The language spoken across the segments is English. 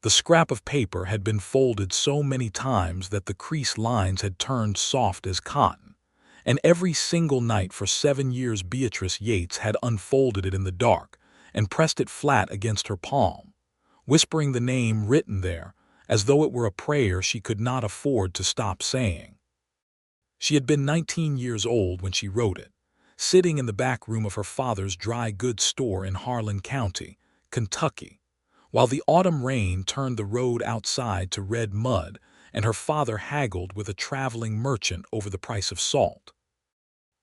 The scrap of paper had been folded so many times that the crease lines had turned soft as cotton, and every single night for 7 years Beatrice Yates had unfolded it in the dark and pressed it flat against her palm, whispering the name written there as though it were a prayer she could not afford to stop saying. She had been 19 years old when she wrote it, sitting in the back room of her father's dry goods store in Harlan County, Kentucky, while the autumn rain turned the road outside to red mud and her father haggled with a traveling merchant over the price of salt.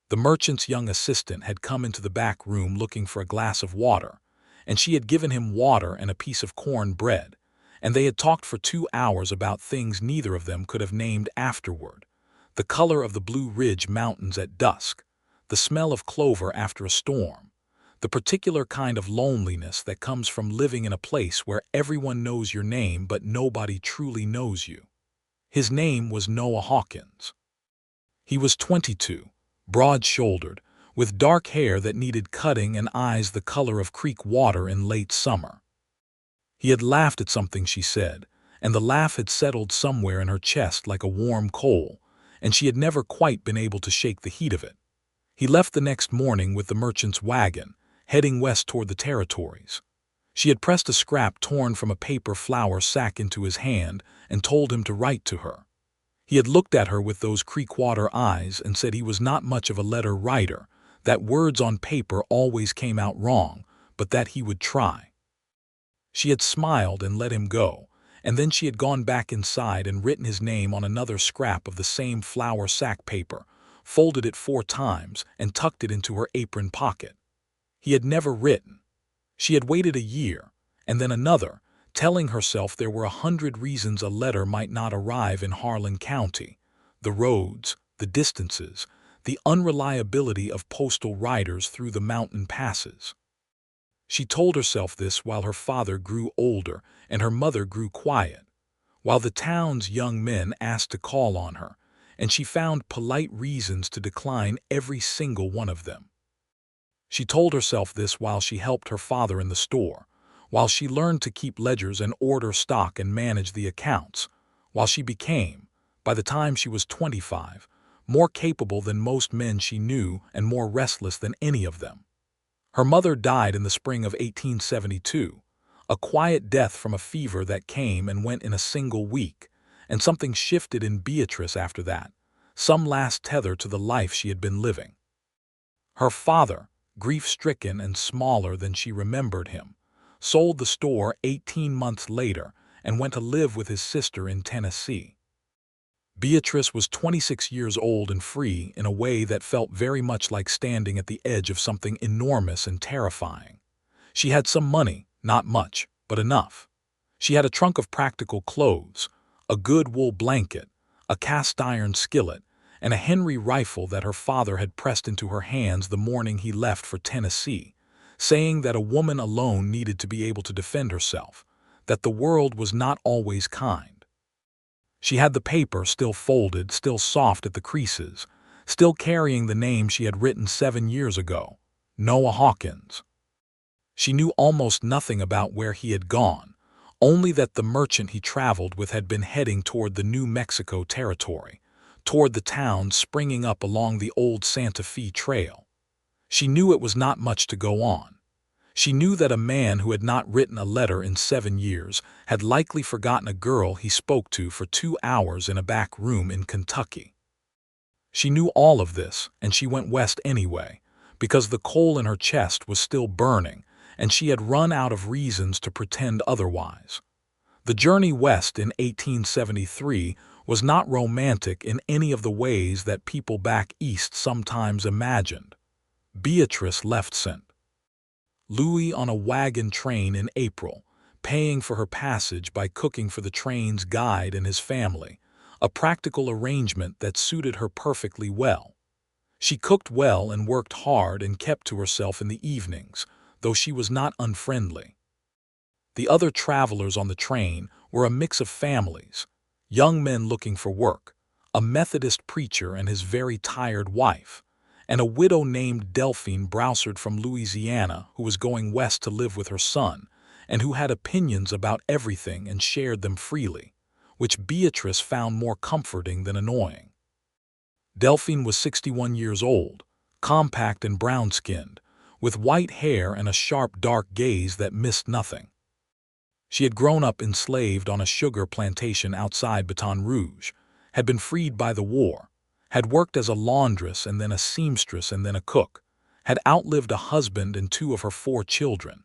The merchant's young assistant had come into the back room looking for a glass of water, and she had given him water and a piece of corn bread, and they had talked for 2 hours about things neither of them could have named afterward: the color of the Blue Ridge Mountains at dusk, the smell of clover after a storm, the particular kind of loneliness that comes from living in a place where everyone knows your name but nobody truly knows you. His name was Noah Hawkins. He was 22, broad-shouldered, with dark hair that needed cutting and eyes the color of creek water in late summer. He had laughed at something she said, and the laugh had settled somewhere in her chest like a warm coal, and she had never quite been able to shake the heat of it. He left the next morning with the merchant's wagon, heading west toward the territories. She had pressed a scrap torn from a paper flour sack into his hand and told him to write to her. He had looked at her with those creekwater eyes and said he was not much of a letter writer, that words on paper always came out wrong, but that he would try. She had smiled and let him go, and then she had gone back inside and written his name on another scrap of the same flour sack paper, folded it 4 times, and tucked it into her apron pocket. He had never written. She had waited a year, and then another, telling herself there were 100 reasons a letter might not arrive in Harlan County: the roads, the distances, the unreliability of postal riders through the mountain passes. She told herself this while her father grew older and her mother grew quiet, while the town's young men asked to call on her, and she found polite reasons to decline every single one of them. She told herself this while she helped her father in the store, while she learned to keep ledgers and order stock and manage the accounts, while she became, by the time she was 25, more capable than most men she knew and more restless than any of them. Her mother died in the spring of 1872, a quiet death from a fever that came and went in a single week, and something shifted in Beatrice after that, some last tether to the life she had been living. Her father, grief-stricken and smaller than she remembered him, sold the store 18 months later and went to live with his sister in Tennessee. Beatrice was 26 years old and free in a way that felt very much like standing at the edge of something enormous and terrifying. She had some money, not much, but enough. She had a trunk of practical clothes, a good wool blanket, a cast-iron skillet, and a Henry rifle that her father had pressed into her hands the morning he left for Tennessee, saying that a woman alone needed to be able to defend herself, that the world was not always kind. She had the paper still folded, still soft at the creases, still carrying the name she had written 7 years ago, Noah Hawkins. She knew almost nothing about where he had gone, only that the merchant he traveled with had been heading toward the New Mexico territory, toward the town springing up along the old Santa Fe Trail. She knew it was not much to go on. She knew that a man who had not written a letter in 7 years had likely forgotten a girl he spoke to for 2 hours in a back room in Kentucky. She knew all of this, and she went west anyway, because the coal in her chest was still burning, and she had run out of reasons to pretend otherwise. The journey west in 1873 was not romantic in any of the ways that people back east sometimes imagined. Beatrice left St. Louis on a wagon train in April, paying for her passage by cooking for the train's guide and his family, a practical arrangement that suited her perfectly well. She cooked well and worked hard and kept to herself in the evenings, though she was not unfriendly. The other travelers on the train were a mix of families, young men looking for work, a Methodist preacher and his very tired wife, and a widow named Delphine Broussard from Louisiana who was going west to live with her son, and who had opinions about everything and shared them freely, which Beatrice found more comforting than annoying. Delphine was 61 years old, compact and brown-skinned, with white hair and a sharp dark gaze that missed nothing. She had grown up enslaved on a sugar plantation outside Baton Rouge, had been freed by the war, had worked as a laundress and then a seamstress and then a cook, had outlived a husband and 2 of her 4 children,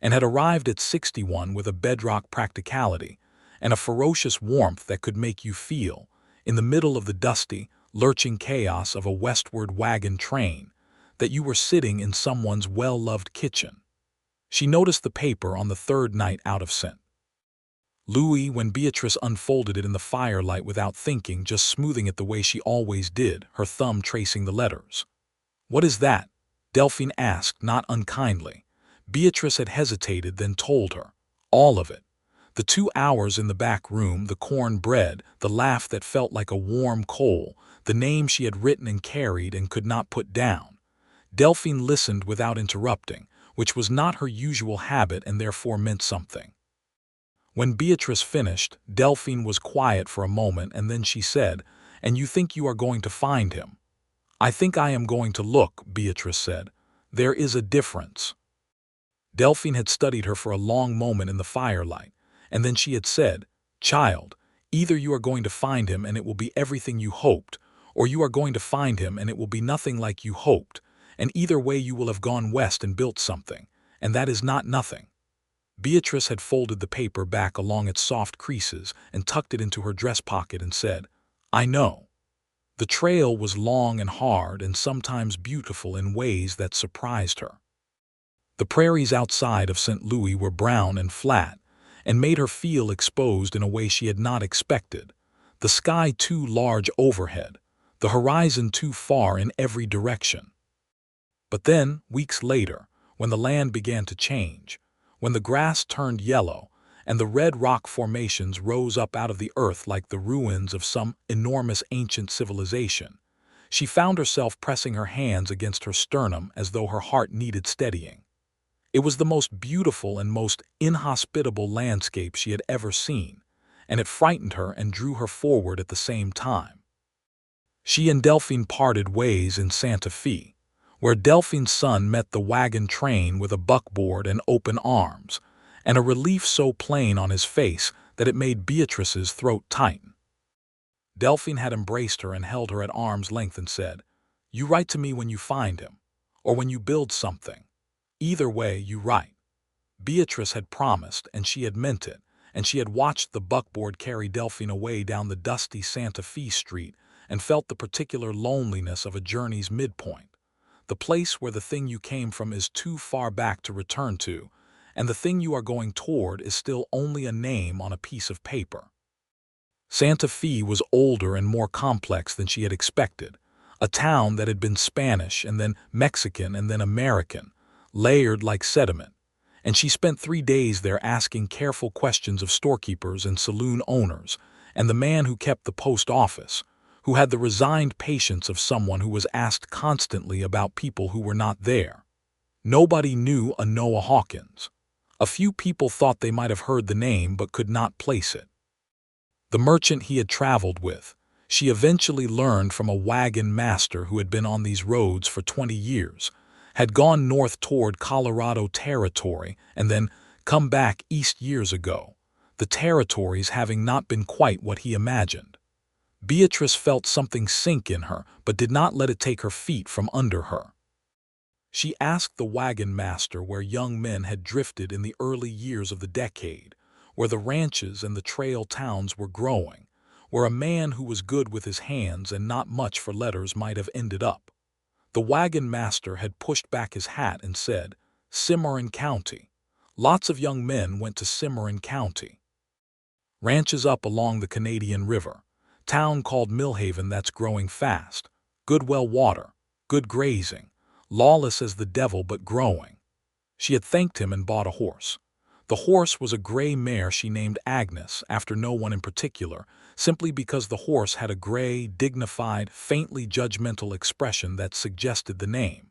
and had arrived at 61 with a bedrock practicality and a ferocious warmth that could make you feel, in the middle of the dusty, lurching chaos of a westward wagon train, that you were sitting in someone's well-loved kitchen. She noticed the paper on the 3rd night out of St. Louis when Beatrice unfolded it in the firelight without thinking, just smoothing it the way she always did, her thumb tracing the letters. "What is that?" Delphine asked, not unkindly. Beatrice had hesitated, then told her. All of it. The 2 hours in the back room, the corn bread, the laugh that felt like a warm coal, the name she had written and carried and could not put down. Delphine listened without interrupting, which was not her usual habit and therefore meant something. When Beatrice finished, Delphine was quiet for a moment, and then she said, "And you think you are going to find him?" "I think I am going to look," Beatrice said. "There is a difference." Delphine had studied her for a long moment in the firelight, and then she had said, "Child, either you are going to find him and it will be everything you hoped, or you are going to find him and it will be nothing like you hoped, and either way you will have gone west and built something, and that is not nothing." Beatrice had folded the paper back along its soft creases and tucked it into her dress pocket and said, "I know." The trail was long and hard and sometimes beautiful in ways that surprised her. The prairies outside of St. Louis were brown and flat, and made her feel exposed in a way she had not expected, the sky too large overhead, the horizon too far in every direction. But then, weeks later, when the land began to change, when the grass turned yellow and the red rock formations rose up out of the earth like the ruins of some enormous ancient civilization, she found herself pressing her hands against her sternum as though her heart needed steadying. It was the most beautiful and most inhospitable landscape she had ever seen, and it frightened her and drew her forward at the same time. She and Delphine parted ways in Santa Fe, where Delphine's son met the wagon train with a buckboard and open arms, and a relief so plain on his face that it made Beatrice's throat tighten. Delphine had embraced her and held her at arm's length and said, "You write to me when you find him, or when you build something. Either way, you write." Beatrice had promised, and she had meant it, and she had watched the buckboard carry Delphine away down the dusty Santa Fe street and felt the particular loneliness of a journey's midpoint, the place where the thing you came from is too far back to return to, and the thing you are going toward is still only a name on a piece of paper. Santa Fe was older and more complex than she had expected, a town that had been Spanish and then Mexican and then American, layered like sediment, and she spent 3 days there asking careful questions of storekeepers and saloon owners, and the man who kept the post office, who had the resigned patience of someone who was asked constantly about people who were not there. Nobody knew a Noah Hawkins. A few people thought they might have heard the name but could not place it. The merchant he had traveled with, she eventually learned from a wagon master who had been on these roads for 20 years, had gone north toward Colorado Territory and then come back east years ago, the territories having not been quite what he imagined. Beatrice felt something sink in her, but did not let it take her feet from under her. She asked the wagon master where young men had drifted in the early years of the decade, where the ranches and the trail towns were growing, where a man who was good with his hands and not much for letters might have ended up. The wagon master had pushed back his hat and said, "Cimarron County. Lots of young men went to Cimarron County. Ranches up along the Canadian River. Town called Millhaven that's growing fast. Good well water. Good grazing. Lawless as the devil but growing." She had thanked him and bought a horse. The horse was a gray mare she named Agnes, after no one in particular, simply because the horse had a gray, dignified, faintly judgmental expression that suggested the name.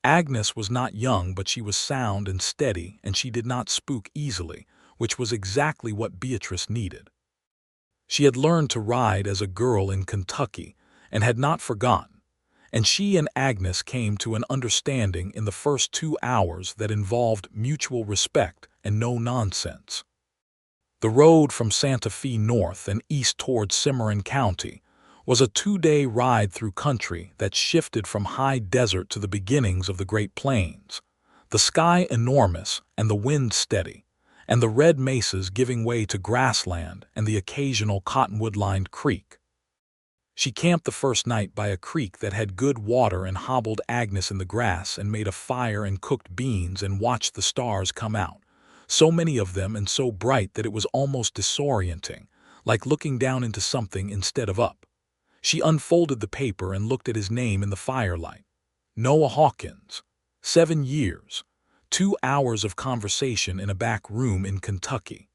Agnes was not young, but she was sound and steady, and she did not spook easily, which was exactly what Beatrice needed. She had learned to ride as a girl in Kentucky and had not forgotten, and she and Agnes came to an understanding in the first 2 hours that involved mutual respect and no nonsense. The road from Santa Fe north and east toward Cimarron County was a 2-day ride through country that shifted from high desert to the beginnings of the Great Plains, the sky enormous and the wind steady, and the red mesas giving way to grassland and the occasional cottonwood-lined creek. She camped the first night by a creek that had good water and hobbled Agnes in the grass and made a fire and cooked beans and watched the stars come out, so many of them and so bright that it was almost disorienting, like looking down into something instead of up. She unfolded the paper and looked at his name in the firelight. Noah Hawkins. 7 years. 2 hours of conversation in a back room in Kentucky.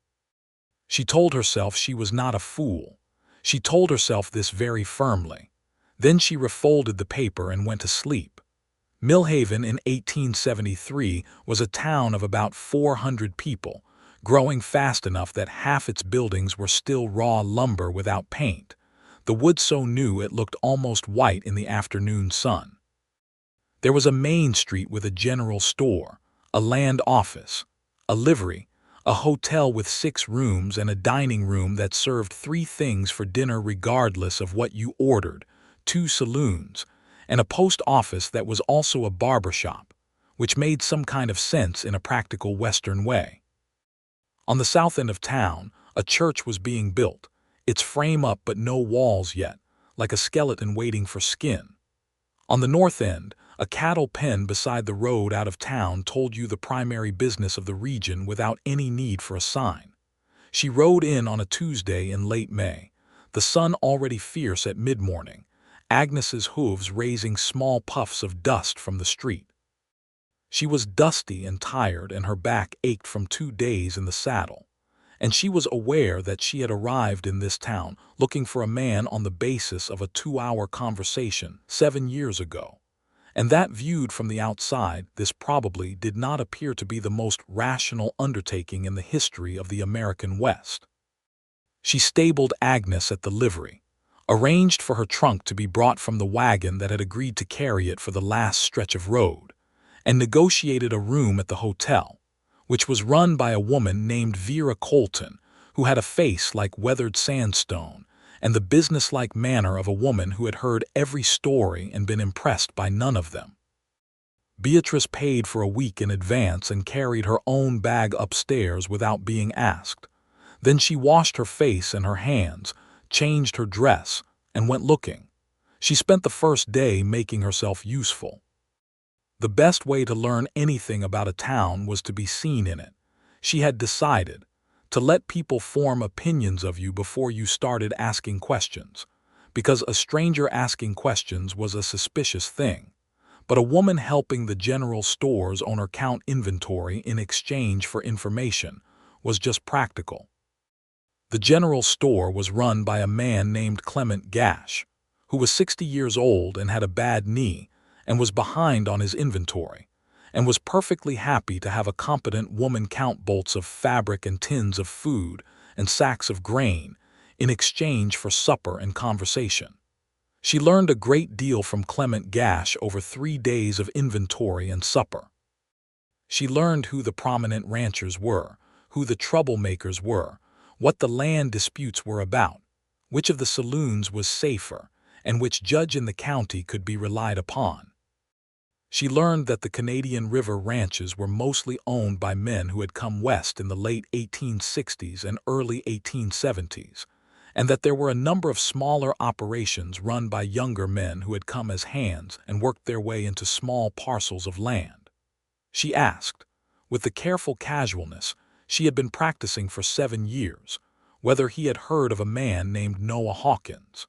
She told herself she was not a fool. She told herself this very firmly. Then she refolded the paper and went to sleep. Millhaven in 1873 was a town of about 400 people, growing fast enough that half its buildings were still raw lumber without paint, the wood so new it looked almost white in the afternoon sun. There was a main street with a general store, a land office, a livery, a hotel with 6 rooms and a dining room that served 3 things for dinner regardless of what you ordered, 2 saloons, and a post office that was also a barber shop, which made some kind of sense in a practical Western way. On the south end of town, a church was being built, its frame up but no walls yet, like a skeleton waiting for skin. On the north end, a cattle pen beside the road out of town told you the primary business of the region without any need for a sign. She rode in on a Tuesday in late May, the sun already fierce at mid-morning, Agnes's hooves raising small puffs of dust from the street. She was dusty and tired, and her back ached from 2 days in the saddle, and she was aware that she had arrived in this town looking for a man on the basis of a 2-hour conversation 7 years ago, and that viewed from the outside, this probably did not appear to be the most rational undertaking in the history of the American West. She stabled Agnes at the livery, arranged for her trunk to be brought from the wagon that had agreed to carry it for the last stretch of road, and negotiated a room at the hotel, which was run by a woman named Vera Colton, who had a face like weathered sandstone and the businesslike manner of a woman who had heard every story and been impressed by none of them. Beatrice paid for a week in advance and carried her own bag upstairs without being asked. Then she washed her face and her hands, changed her dress, and went looking. She spent the first day making herself useful. The best way to learn anything about a town was to be seen in it. She had decided to let people form opinions of you before you started asking questions, because a stranger asking questions was a suspicious thing, but a woman helping the general store's owner count inventory in exchange for information was just practical. The general store was run by a man named Clement Gash, who was 60 years old and had a bad knee and was behind on his inventory, and was perfectly happy to have a competent woman count bolts of fabric and tins of food and sacks of grain in exchange for supper and conversation. She learned a great deal from Clement Gash over 3 days of inventory and supper. She learned who the prominent ranchers were, who the troublemakers were, what the land disputes were about, which of the saloons was safer, and which judge in the county could be relied upon. She learned that the Canadian River ranches were mostly owned by men who had come west in the late 1860s and early 1870s, and that there were a number of smaller operations run by younger men who had come as hands and worked their way into small parcels of land. She asked, with the careful casualness she had been practicing for 7 years, whether he had heard of a man named Noah Hawkins.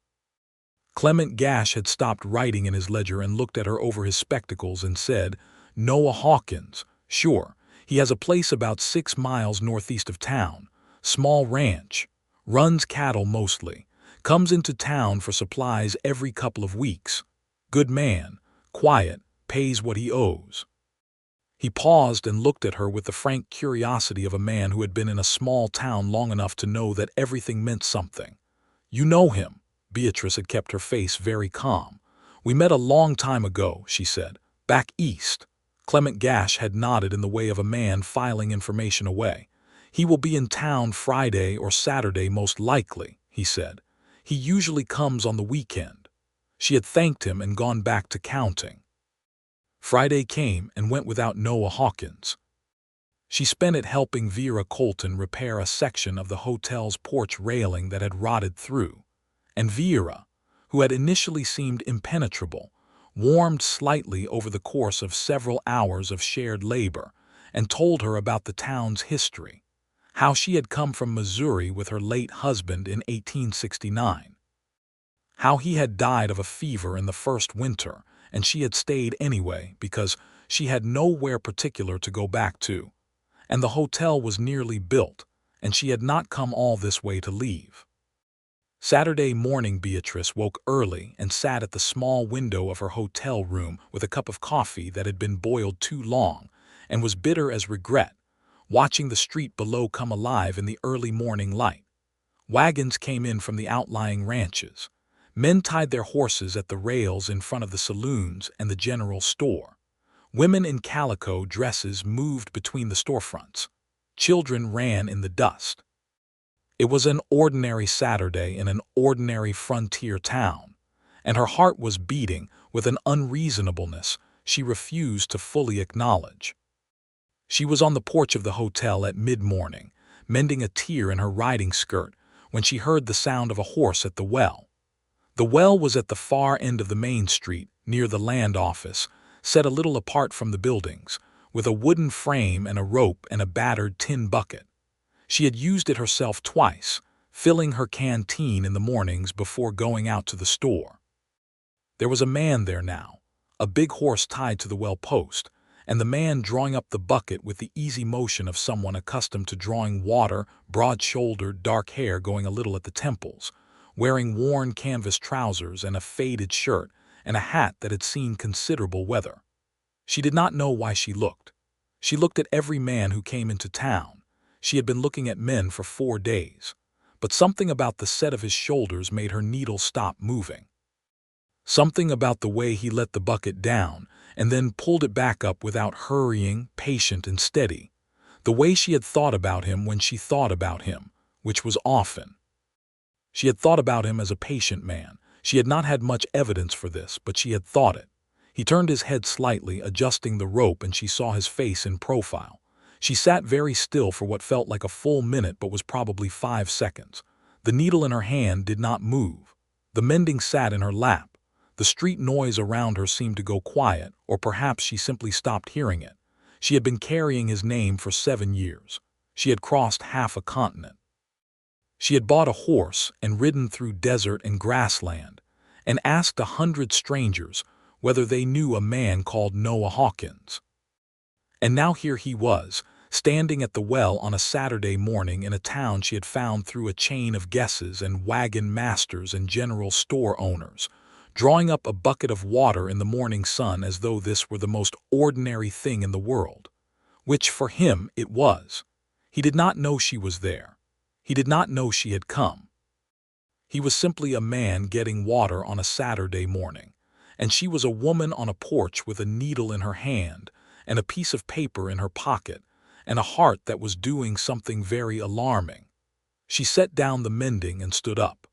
Clement Gash had stopped writing in his ledger and looked at her over his spectacles and said, "Noah Hawkins, sure, he has a place about 6 miles northeast of town, small ranch, runs cattle mostly, comes into town for supplies every couple of weeks. Good man, quiet, pays what he owes." He paused and looked at her with the frank curiosity of a man who had been in a small town long enough to know that everything meant something. "You know him." Beatrice had kept her face very calm. "We met a long time ago," she said. "Back east." Clement Gash had nodded in the way of a man filing information away. "He will be in town Friday or Saturday most likely," he said. "He usually comes on the weekend." She had thanked him and gone back to counting. Friday came and went without Noah Hawkins. She spent it helping Vera Colton repair a section of the hotel's porch railing that had rotted through. And Vera, who had initially seemed impenetrable, warmed slightly over the course of several hours of shared labor and told her about the town's history, how she had come from Missouri with her late husband in 1869, how he had died of a fever in the first winter and she had stayed anyway because she had nowhere particular to go back to, and the hotel was nearly built, and she had not come all this way to leave. Saturday morning Beatrice woke early and sat at the small window of her hotel room with a cup of coffee that had been boiled too long and was bitter as regret, watching the street below come alive in the early morning light. Wagons came in from the outlying ranches. Men tied their horses at the rails in front of the saloons and the general store. Women in calico dresses moved between the storefronts. Children ran in the dust. It was an ordinary Saturday in an ordinary frontier town, and her heart was beating with an unreasonableness she refused to fully acknowledge. She was on the porch of the hotel at mid-morning, mending a tear in her riding skirt, when she heard the sound of a horse at the well. The well was at the far end of the main street, near the land office, set a little apart from the buildings, with a wooden frame and a rope and a battered tin bucket. She had used it herself twice, filling her canteen in the mornings before going out to the store. There was a man there now, a big horse tied to the well post, and the man drawing up the bucket with the easy motion of someone accustomed to drawing water, broad-shouldered, dark hair going a little at the temples, wearing worn canvas trousers and a faded shirt and a hat that had seen considerable weather. She did not know why she looked. She looked at every man who came into town. She had been looking at men for 4 days, but something about the set of his shoulders made her needle stop moving. Something about the way he let the bucket down and then pulled it back up without hurrying, patient and steady. The way she had thought about him when she thought about him, which was often. She had thought about him as a patient man. She had not had much evidence for this, but she had thought it. He turned his head slightly, adjusting the rope, and she saw his face in profile. She sat very still for what felt like a full minute but was probably 5 seconds. The needle in her hand did not move. The mending sat in her lap. The street noise around her seemed to go quiet, or perhaps she simply stopped hearing it. She had been carrying his name for 7 years. She had crossed half a continent. She had bought a horse and ridden through desert and grassland, and asked 100 strangers whether they knew a man called Noah Hawkins. And now here he was, standing at the well on a Saturday morning in a town she had found through a chain of guesses and wagon masters and general store owners, drawing up a bucket of water in the morning sun as though this were the most ordinary thing in the world, which for him it was. He did not know she was there. He did not know she had come. He was simply a man getting water on a Saturday morning, and she was a woman on a porch with a needle in her hand and a piece of paper in her pocket and a heart that was doing something very alarming. She set down the mending and stood up.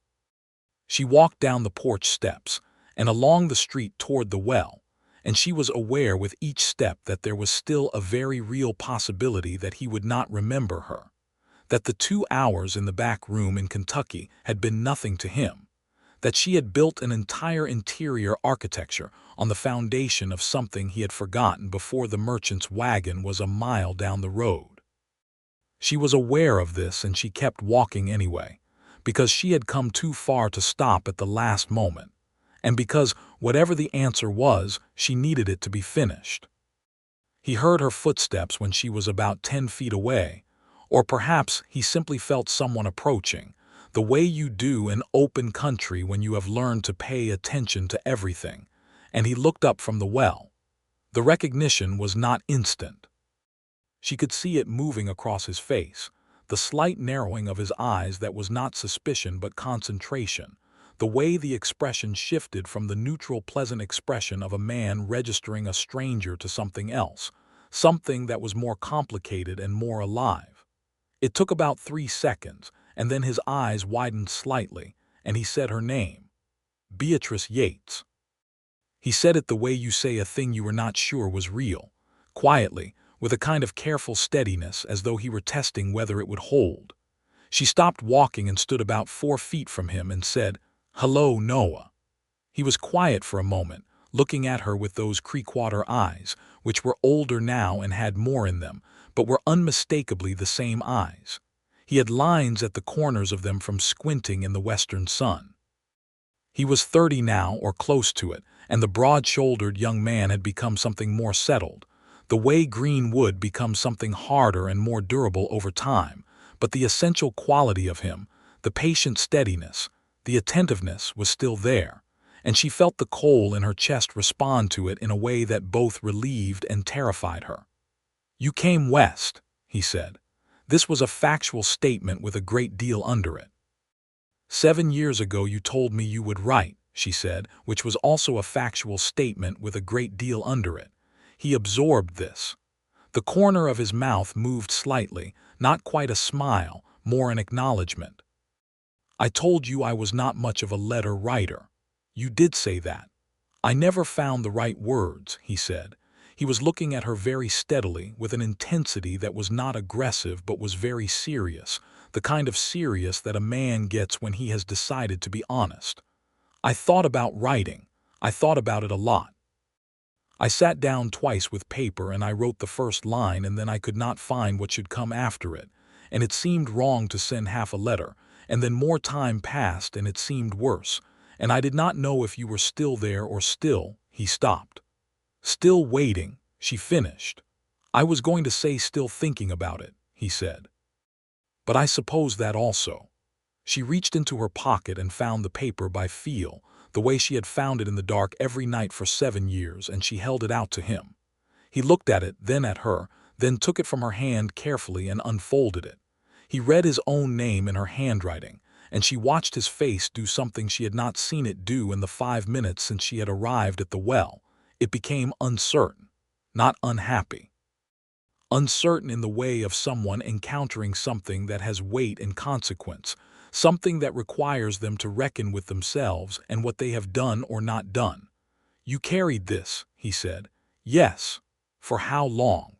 She walked down the porch steps and along the street toward the well, and she was aware with each step that there was still a very real possibility that he would not remember her, that the 2 hours in the back room in Kentucky had been nothing to him, that she had built an entire interior architecture on the foundation of something he had forgotten before the merchant's wagon was a mile down the road. She was aware of this, and she kept walking anyway, because she had come too far to stop at the last moment, and because, whatever the answer was, she needed it to be finished. He heard her footsteps when she was about 10 feet away, or perhaps he simply felt someone approaching, the way you do in open country when you have learned to pay attention to everything, and he looked up from the well. The recognition was not instant. She could see it moving across his face, the slight narrowing of his eyes that was not suspicion but concentration, the way the expression shifted from the neutral pleasant expression of a man registering a stranger to something else, something that was more complicated and more alive. It took about 3 seconds, and then his eyes widened slightly, and he said her name. Beatrice Yates. He said it the way you say a thing you were not sure was real, quietly, with a kind of careful steadiness as though he were testing whether it would hold. She stopped walking and stood about 4 feet from him and said, "Hello, Noah." He was quiet for a moment, looking at her with those creekwater eyes, which were older now and had more in them, but were unmistakably the same eyes. He had lines at the corners of them from squinting in the western sun. He was 30 now, or close to it, and the broad-shouldered young man had become something more settled. The way green wood becomes something harder and more durable over time, but the essential quality of him, the patient steadiness, the attentiveness was still there, and she felt the coal in her chest respond to it in a way that both relieved and terrified her. "You came west," he said. This was a factual statement with a great deal under it. "7 years ago you told me you would write," she said, which was also a factual statement with a great deal under it. He absorbed this. The corner of his mouth moved slightly, not quite a smile, more an acknowledgement. "I told you I was not much of a letter writer. You did say that." "I never found the right words," he said. He was looking at her very steadily, with an intensity that was not aggressive but was very serious, the kind of serious that a man gets when he has decided to be honest. "I thought about writing. I thought about it a lot. I sat down twice with paper and I wrote the first line and then I could not find what should come after it, and it seemed wrong to send half a letter, and then more time passed and it seemed worse, and I did not know if you were still there or still." He stopped. "Still waiting," she finished. "I was going to say still thinking about it," he said. "But I suppose that also." She reached into her pocket and found the paper by feel, the way she had found it in the dark every night for 7 years, and she held it out to him. He looked at it, then at her, then took it from her hand carefully and unfolded it. He read his own name in her handwriting, and she watched his face do something she had not seen it do in the 5 minutes since she had arrived at the well. It became uncertain, not unhappy. Uncertain in the way of someone encountering something that has weight and consequence, something that requires them to reckon with themselves and what they have done or not done. "You carried this," he said. "Yes. For how long?"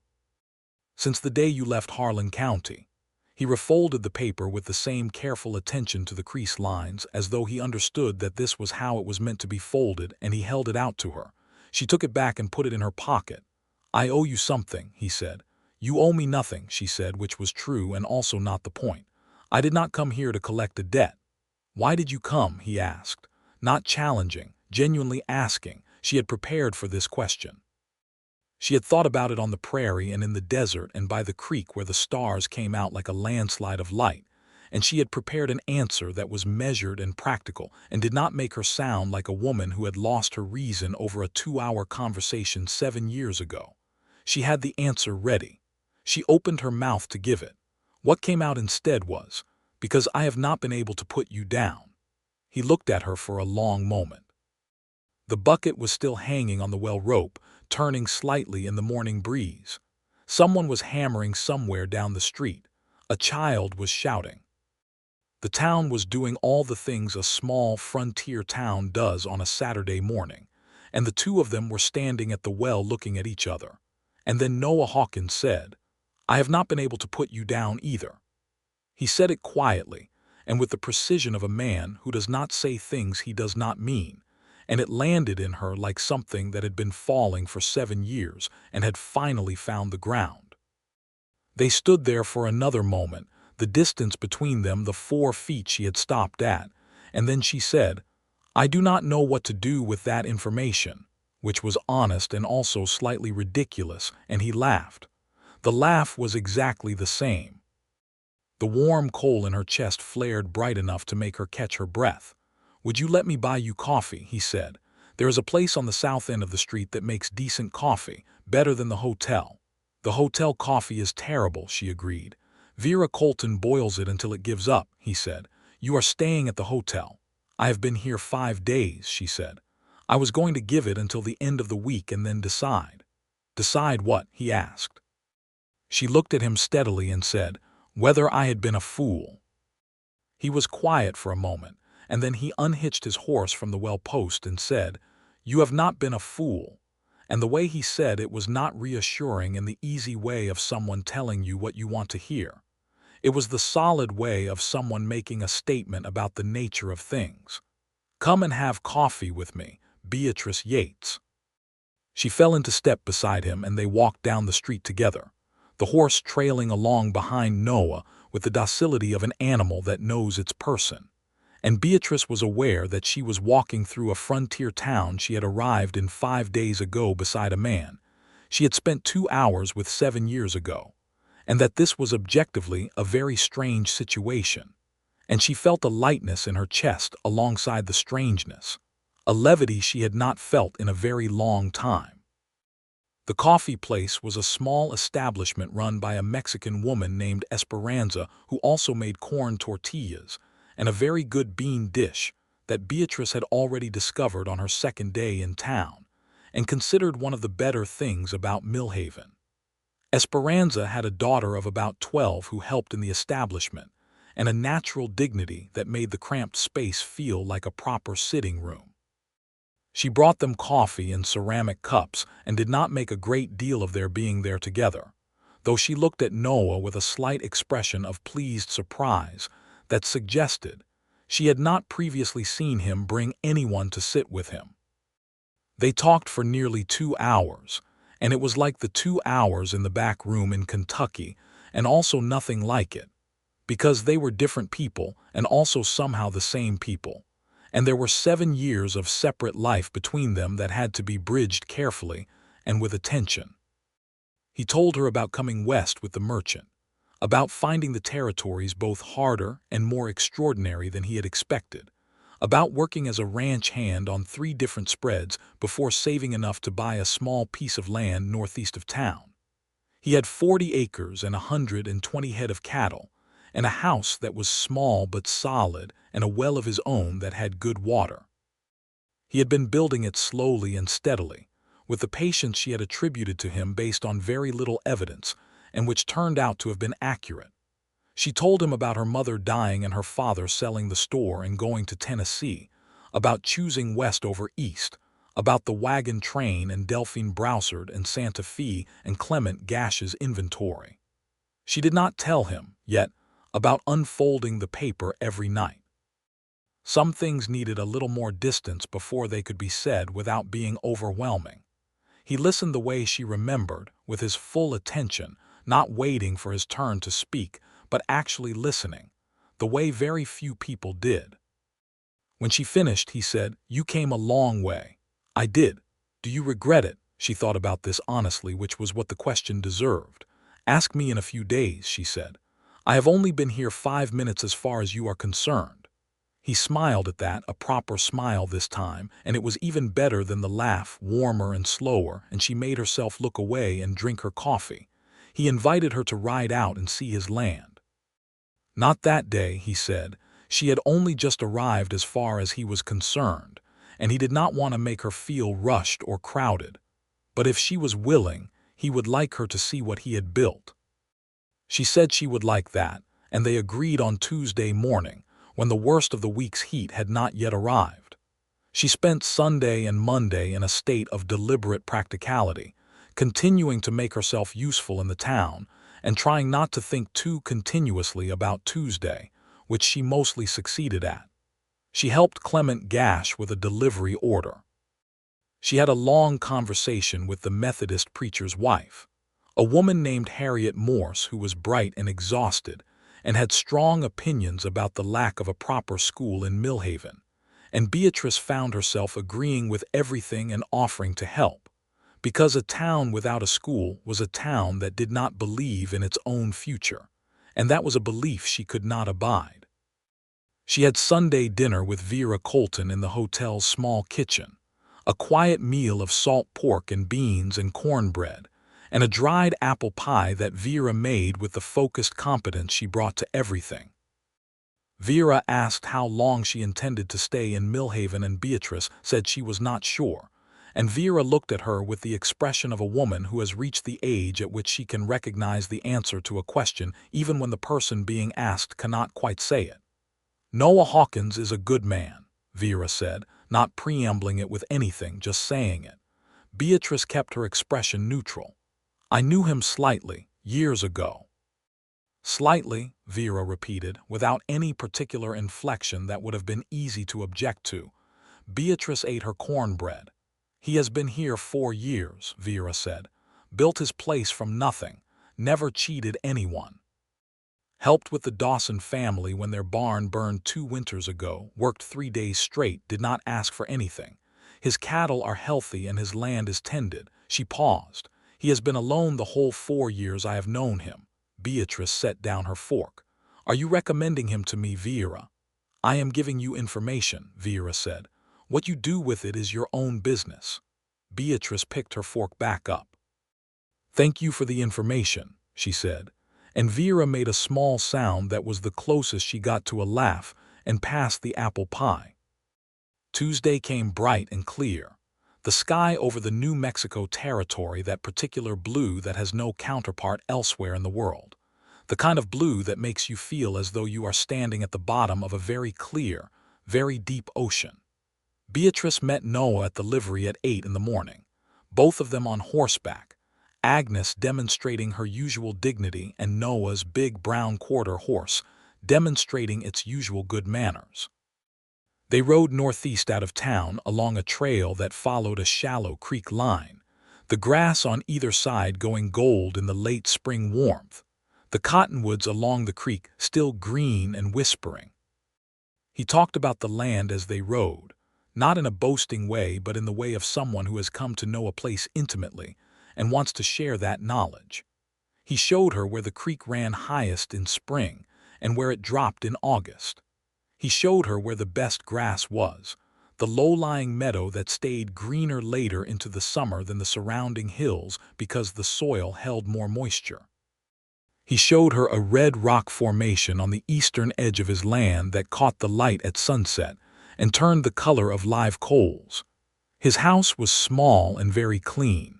"Since the day you left Harlan County." He refolded the paper with the same careful attention to the crease lines, as though he understood that this was how it was meant to be folded, and he held it out to her. She took it back and put it in her pocket. "I owe you something," he said. "You owe me nothing," she said, which was true and also not the point. "I did not come here to collect a debt." "Why did you come?" he asked, not challenging, genuinely asking. She had prepared for this question. She had thought about it on the prairie and in the desert and by the creek where the stars came out like a landslide of light, and she had prepared an answer that was measured and practical and did not make her sound like a woman who had lost her reason over a 2-hour conversation 7 years ago. She had the answer ready. She opened her mouth to give it. What came out instead was, "Because I have not been able to put you down." He looked at her for a long moment. The bucket was still hanging on the well rope, turning slightly in the morning breeze. Someone was hammering somewhere down the street. A child was shouting. The town was doing all the things a small frontier town does on a Saturday morning, and the two of them were standing at the well looking at each other. And then Noah Hawkins said, "I have not been able to put you down either." He said it quietly, and with the precision of a man who does not say things he does not mean, and it landed in her like something that had been falling for 7 years and had finally found the ground. They stood there for another moment, the distance between them the 4 feet she had stopped at, and then she said, "I do not know what to do with that information," which was honest and also slightly ridiculous, and he laughed. The laugh was exactly the same. The warm coal in her chest flared bright enough to make her catch her breath. "Would you let me buy you coffee?" he said. There is a place on the south end of the street that makes decent coffee, better than the hotel. The hotel coffee is terrible, she agreed. Vera Colton boils it until it gives up, he said. You are staying at the hotel. I have been here 5 days, she said. I was going to give it until the end of the week and then decide. Decide what? He asked. She looked at him steadily and said, whether I had been a fool. He was quiet for a moment, and then he unhitched his horse from the well post and said, You have not been a fool. And the way he said it was not reassuring in the easy way of someone telling you what you want to hear. It was the solid way of someone making a statement about the nature of things. Come and have coffee with me, Beatrice Yates. She fell into step beside him and they walked down the street together, the horse trailing along behind Noah with the docility of an animal that knows its person. And Beatrice was aware that she was walking through a frontier town she had arrived in 5 days ago beside a man she had spent 2 hours with 7 years ago, and that this was objectively a very strange situation. And she felt a lightness in her chest alongside the strangeness, a levity she had not felt in a very long time. The coffee place was a small establishment run by a Mexican woman named Esperanza who also made corn tortillas and a very good bean dish that Beatrice had already discovered on her second day in town and considered one of the better things about Millhaven. Esperanza had a daughter of about 12 who helped in the establishment, and a natural dignity that made the cramped space feel like a proper sitting room. She brought them coffee in ceramic cups and did not make a great deal of their being there together, though she looked at Noah with a slight expression of pleased surprise that suggested she had not previously seen him bring anyone to sit with him. They talked for nearly 2 hours, and it was like the 2 hours in the back room in Kentucky, and also nothing like it, because they were different people and also somehow the same people, and there were 7 years of separate life between them that had to be bridged carefully and with attention. He told her about coming west with the merchant, about finding the territories both harder and more extraordinary than he had expected, about working as a ranch hand on 3 different spreads before saving enough to buy a small piece of land northeast of town. He had 40 acres and 120 head of cattle, and a house that was small but solid, and a well of his own that had good water. He had been building it slowly and steadily, with the patience she had attributed to him based on very little evidence, and which turned out to have been accurate. She told him about her mother dying and her father selling the store and going to Tennessee, about choosing west over east, about the wagon train and Delphine Broussard and Santa Fe and Clement Gash's inventory. She did not tell him, yet, about unfolding the paper every night. Some things needed a little more distance before they could be said without being overwhelming. He listened the way she remembered, with his full attention, not waiting for his turn to speak, but actually listening, the way very few people did. When she finished, he said, You came a long way. I did. Do you regret it? She thought about this honestly, which was what the question deserved. Ask me in a few days, she said. I have only been here 5 minutes as far as you are concerned. He smiled at that, a proper smile this time, and it was even better than the laugh, warmer and slower, and she made herself look away and drink her coffee. He invited her to ride out and see his land. Not that day, he said. She had only just arrived as far as he was concerned, and he did not want to make her feel rushed or crowded. But if she was willing, he would like her to see what he had built. She said she would like that, and they agreed on Tuesday morning, when the worst of the week's heat had not yet arrived. She spent Sunday and Monday in a state of deliberate practicality, continuing to make herself useful in the town, and trying not to think too continuously about Tuesday, which she mostly succeeded at. She helped Clement Gash with a delivery order. She had a long conversation with the Methodist preacher's wife, a woman named Harriet Morse who was bright and exhausted, and had strong opinions about the lack of a proper school in Millhaven, and Beatrice found herself agreeing with everything and offering to help, because a town without a school was a town that did not believe in its own future, and that was a belief she could not abide. She had Sunday dinner with Vera Colton in the hotel's small kitchen, a quiet meal of salt pork and beans and cornbread, and a dried apple pie that Vera made with the focused competence she brought to everything. Vera asked how long she intended to stay in Millhaven, and Beatrice said she was not sure, and Vera looked at her with the expression of a woman who has reached the age at which she can recognize the answer to a question even when the person being asked cannot quite say it. "Noah Hawkins is a good man," Vera said, not preambling it with anything, just saying it. Beatrice kept her expression neutral. "I knew him slightly, years ago." "Slightly," Vera repeated, without any particular inflection that would have been easy to object to. Beatrice ate her cornbread. "He has been here 4 years," Vera said. "Built his place from nothing, never cheated anyone. Helped with the Dawson family when their barn burned 2 winters ago, worked 3 days straight, did not ask for anything. His cattle are healthy and his land is tended." She paused. "He has been alone the whole 4 years I have known him." Beatrice set down her fork. "Are you recommending him to me, Vera?" "I am giving you information," Vera said. "What you do with it is your own business." Beatrice picked her fork back up. "Thank you for the information," she said, and Vera made a small sound that was the closest she got to a laugh and passed the apple pie. Tuesday came bright and clear. The sky over the New Mexico territory, that particular blue that has no counterpart elsewhere in the world. The kind of blue that makes you feel as though you are standing at the bottom of a very clear, very deep ocean. Beatrice met Noah at the livery at 8 in the morning, both of them on horseback, Agnes demonstrating her usual dignity and Noah's big brown quarter horse demonstrating its usual good manners. They rode northeast out of town along a trail that followed a shallow creek line, the grass on either side going gold in the late spring warmth, the cottonwoods along the creek still green and whispering. He talked about the land as they rode, not in a boasting way but in the way of someone who has come to know a place intimately and wants to share that knowledge. He showed her where the creek ran highest in spring and where it dropped in August. He showed her where the best grass was, the low-lying meadow that stayed greener later into the summer than the surrounding hills because the soil held more moisture. He showed her a red rock formation on the eastern edge of his land that caught the light at sunset and turned the color of live coals. His house was small and very clean.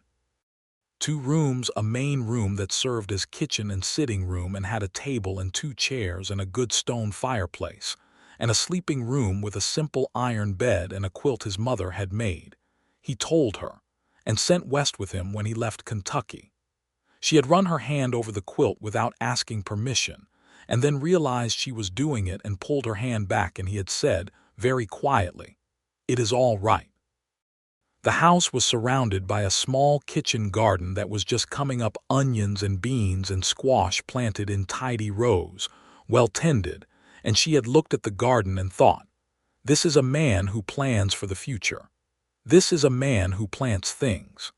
2 rooms, a main room that served as kitchen and sitting room and had a table and 2 chairs and a good stone fireplace, and a sleeping room with a simple iron bed and a quilt his mother had made. He told her, and sent west with him when he left Kentucky. She had run her hand over the quilt without asking permission, and then realized she was doing it and pulled her hand back, and he had said, very quietly, "It is all right." The house was surrounded by a small kitchen garden that was just coming up, onions and beans and squash planted in tidy rows, well tended, and she had looked at the garden and thought, "This is a man who plans for the future. This is a man who plants things."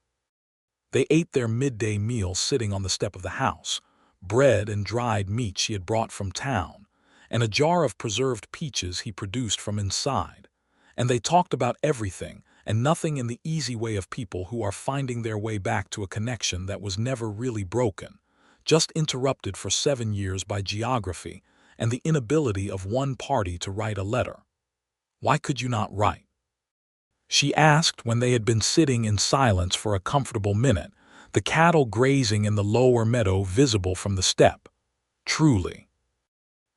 They ate their midday meal sitting on the step of the house, bread and dried meat she had brought from town, and a jar of preserved peaches he produced from inside, and they talked about everything and nothing in the easy way of people who are finding their way back to a connection that was never really broken, just interrupted for 7 years by geography and the inability of one party to write a letter. "Why could you not write?" she asked when they had been sitting in silence for a comfortable minute, the cattle grazing in the lower meadow visible from the step. "Truly."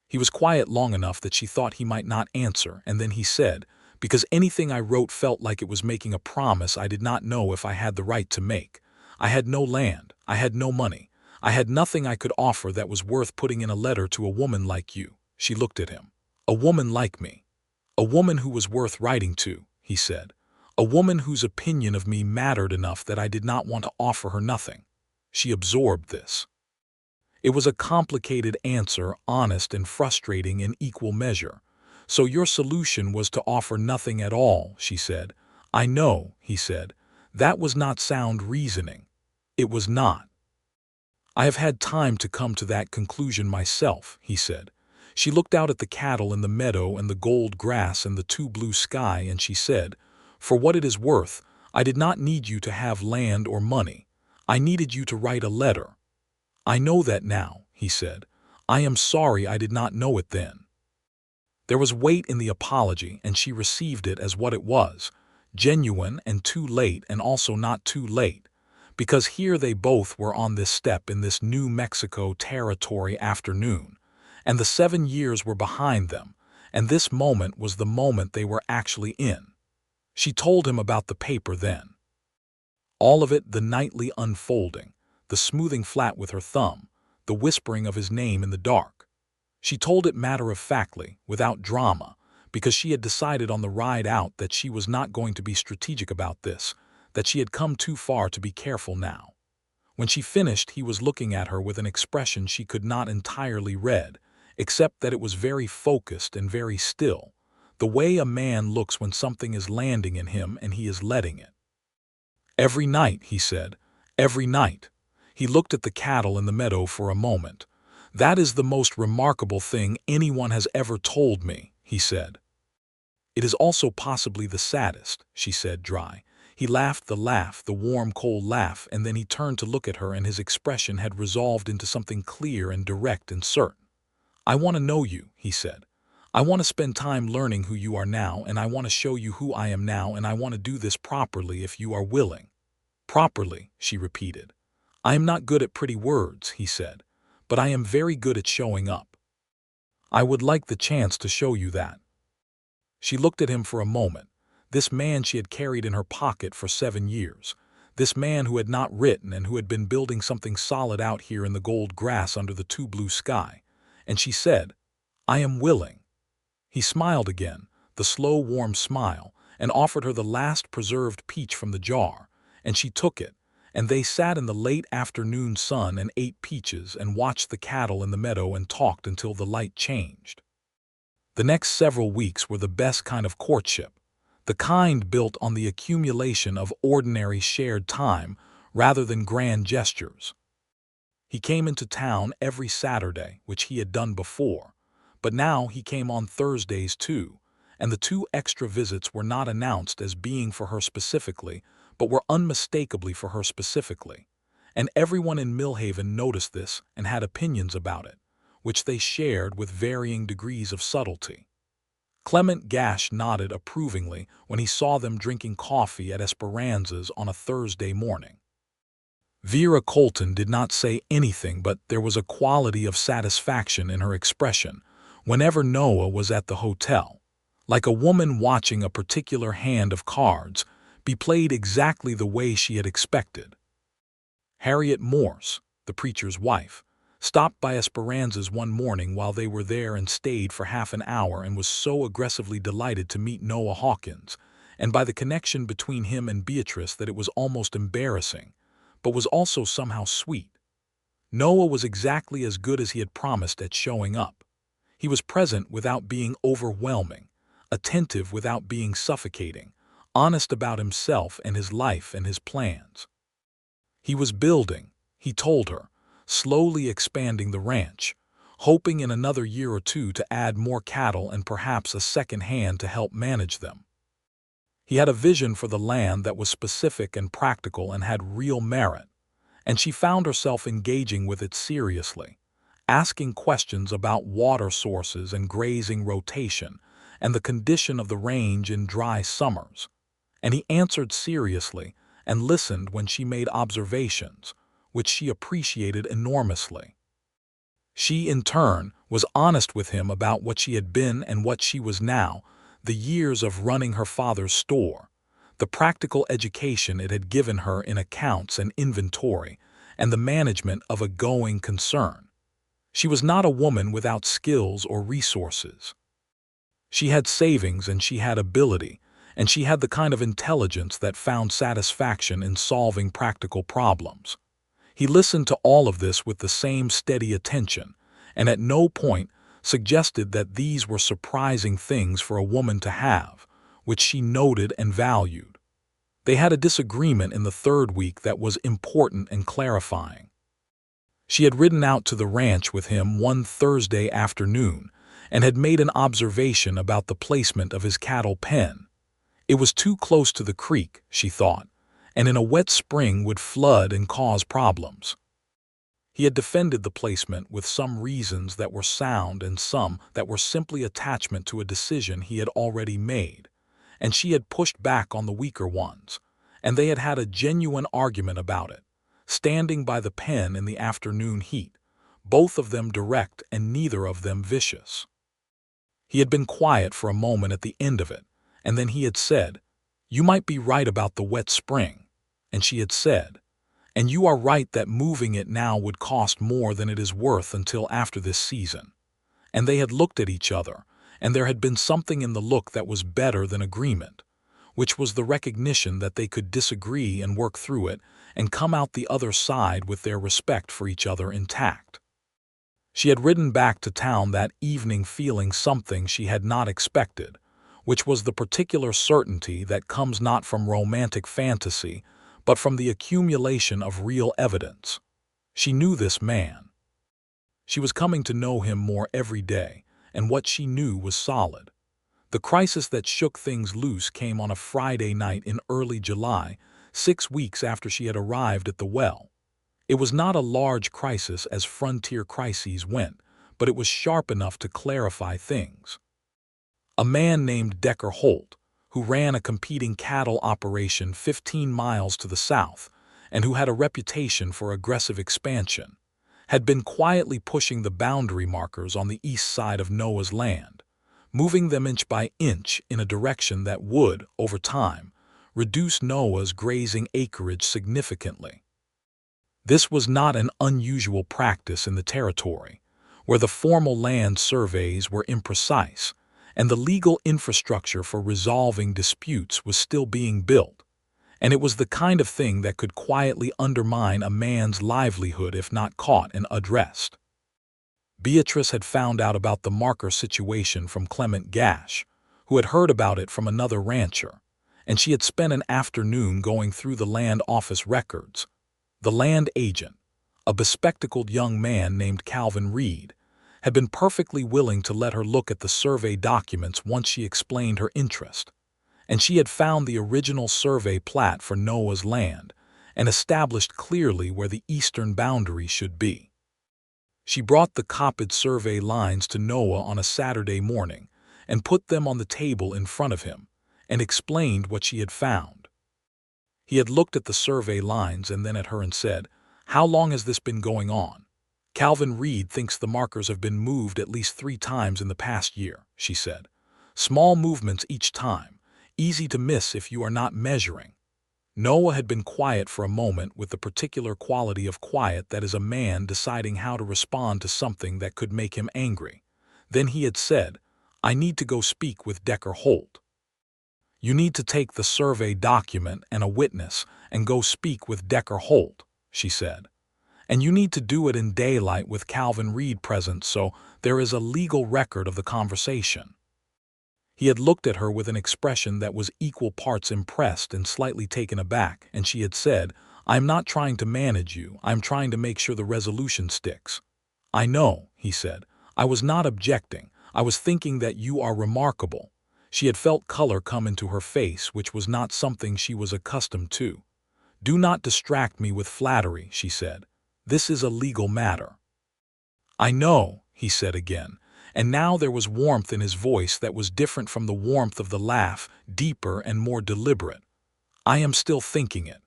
He was quiet long enough that she thought he might not answer, and then he said, "Because anything I wrote felt like it was making a promise I did not know if I had the right to make. I had no land, I had no money, I had nothing I could offer that was worth putting in a letter to a woman like you." She looked at him. "A woman like me. A woman who was worth writing to," he said. "A woman whose opinion of me mattered enough that I did not want to offer her nothing." She absorbed this. It was a complicated answer, honest and frustrating in equal measure. "So your solution was to offer nothing at all," she said. "I know," he said. "That was not sound reasoning. It was not." "I have had time to come to that conclusion myself," he said. She looked out at the cattle in the meadow and the gold grass and the 2 blue sky, and she said, For what it is worth, I did not need you to have land or money. I needed you to write a letter. I know that now, he said. I am sorry I did not know it then. There was weight in the apology, and she received it as what it was, genuine and too late, and also not too late, because here they both were on this step in this New Mexico territory afternoon, and the 7 years were behind them, and this moment was the moment they were actually in. She told him about the paper then. All of it, the nightly unfolding, the smoothing flat with her thumb, the whispering of his name in the dark. She told it matter-of-factly, without drama, because she had decided on the ride out that she was not going to be strategic about this, that she had come too far to be careful now. When she finished, he was looking at her with an expression she could not entirely read, except that it was very focused and very still, the way a man looks when something is landing in him and he is letting it. Every night, he said, every night. He looked at the cattle in the meadow for a moment. That is the most remarkable thing anyone has ever told me, he said. It is also possibly the saddest, she said, dry. He laughed the laugh, the warm, cold laugh, and then he turned to look at her, and his expression had resolved into something clear and direct and certain. I want to know you, he said. I want to spend time learning who you are now, and I want to show you who I am now, and I want to do this properly if you are willing. Properly, she repeated. I am not good at pretty words, he said, but I am very good at showing up. I would like the chance to show you that. She looked at him for a moment, this man she had carried in her pocket for 7 years, this man who had not written and who had been building something solid out here in the gold grass under the too blue sky, and she said, I am willing. He smiled again, the slow, warm smile, and offered her the last preserved peach from the jar, and she took it, and they sat in the late afternoon sun and ate peaches and watched the cattle in the meadow and talked until the light changed. The next several weeks were the best kind of courtship, the kind built on the accumulation of ordinary shared time rather than grand gestures. He came into town every Saturday, which he had done before, but now he came on Thursdays too, and the 2 extra visits were not announced as being for her specifically, but were unmistakably for her specifically, and everyone in Millhaven noticed this and had opinions about it, which they shared with varying degrees of subtlety. Clement Gash nodded approvingly when he saw them drinking coffee at Esperanza's on a Thursday morning. Vera Colton did not say anything, but there was a quality of satisfaction in her expression whenever Noah was at the hotel, like a woman watching a particular hand of cards be played exactly the way she had expected. Harriet Morse, the preacher's wife, stopped by Esperanza's one morning while they were there and stayed for half an hour and was so aggressively delighted to meet Noah Hawkins, and by the connection between him and Beatrice that it was almost embarrassing, but was also somehow sweet. Noah was exactly as good as he had promised at showing up. He was present without being overwhelming, attentive without being suffocating, honest about himself and his life and his plans. He was building, he told her, slowly expanding the ranch, hoping in another year or 2 to add more cattle and perhaps a second hand to help manage them. He had a vision for the land that was specific and practical and had real merit, and she found herself engaging with it seriously, asking questions about water sources and grazing rotation and the condition of the range in dry summers, and he answered seriously and listened when she made observations, which she appreciated enormously. She, in turn, was honest with him about what she had been and what she was now, the years of running her father's store, the practical education it had given her in accounts and inventory, and the management of a going concern. She was not a woman without skills or resources. She had savings and she had ability, and she had the kind of intelligence that found satisfaction in solving practical problems. He listened to all of this with the same steady attention, and at no point suggested that these were surprising things for a woman to have, which she noted and valued. They had a disagreement in the 3rd week that was important and clarifying. She had ridden out to the ranch with him one Thursday afternoon and had made an observation about the placement of his cattle pen. It was too close to the creek, she thought, and in a wet spring would flood and cause problems. He had defended the placement with some reasons that were sound and some that were simply attachment to a decision he had already made, and she had pushed back on the weaker ones, and they had had a genuine argument about it, standing by the pen in the afternoon heat, both of them direct and neither of them vicious. He had been quiet for a moment at the end of it, and then he had said, "You might be right about the wet spring," and she had said, "And you are right that moving it now would cost more than it is worth until after this season." And they had looked at each other, and there had been something in the look that was better than agreement, which was the recognition that they could disagree and work through it and come out the other side with their respect for each other intact. She had ridden back to town that evening feeling something she had not expected, which was the particular certainty that comes not from romantic fantasy, but from the accumulation of real evidence. She knew this man. She was coming to know him more every day, and what she knew was solid. The crisis that shook things loose came on a Friday night in early July, 6 weeks after she had arrived at the well. It was not a large crisis as frontier crises went, but it was sharp enough to clarify things. A man named Decker Holt, who ran a competing cattle operation 15 miles to the south, and who had a reputation for aggressive expansion, had been quietly pushing the boundary markers on the east side of Noah's land, moving them inch by inch in a direction that would, over time, reduce Noah's grazing acreage significantly. This was not an unusual practice in the territory, where the formal land surveys were imprecise, and the legal infrastructure for resolving disputes was still being built, and it was the kind of thing that could quietly undermine a man's livelihood if not caught and addressed. Beatrice had found out about the marker situation from Clement Gash, who had heard about it from another rancher, and she had spent an afternoon going through the land office records. The land agent, a bespectacled young man named Calvin Reed, had been perfectly willing to let her look at the survey documents once she explained her interest, and she had found the original survey plat for Noah's land and established clearly where the eastern boundary should be. She brought the copied survey lines to Noah on a Saturday morning and put them on the table in front of him and explained what she had found. He had looked at the survey lines and then at her and said, "How long has this been going on?" "Calvin Reed thinks the markers have been moved at least 3 times in the past year," she said. "Small movements each time, easy to miss if you are not measuring." Noah had been quiet for a moment with the particular quality of quiet that is a man deciding how to respond to something that could make him angry. Then he had said, "I need to go speak with Decker Holt." "You need to take the survey document and a witness and go speak with Decker Holt," she said. "And you need to do it in daylight with Calvin Reed present so there is a legal record of the conversation." He had looked at her with an expression that was equal parts impressed and slightly taken aback, and she had said, "I'm not trying to manage you, I'm trying to make sure the resolution sticks." "I know," he said. "I was not objecting, I was thinking that you are remarkable." She had felt color come into her face, which was not something she was accustomed to. "Do not distract me with flattery," she said. "This is a legal matter." "I know," he said again, and now there was warmth in his voice that was different from the warmth of the laugh, deeper and more deliberate. "I am still thinking it."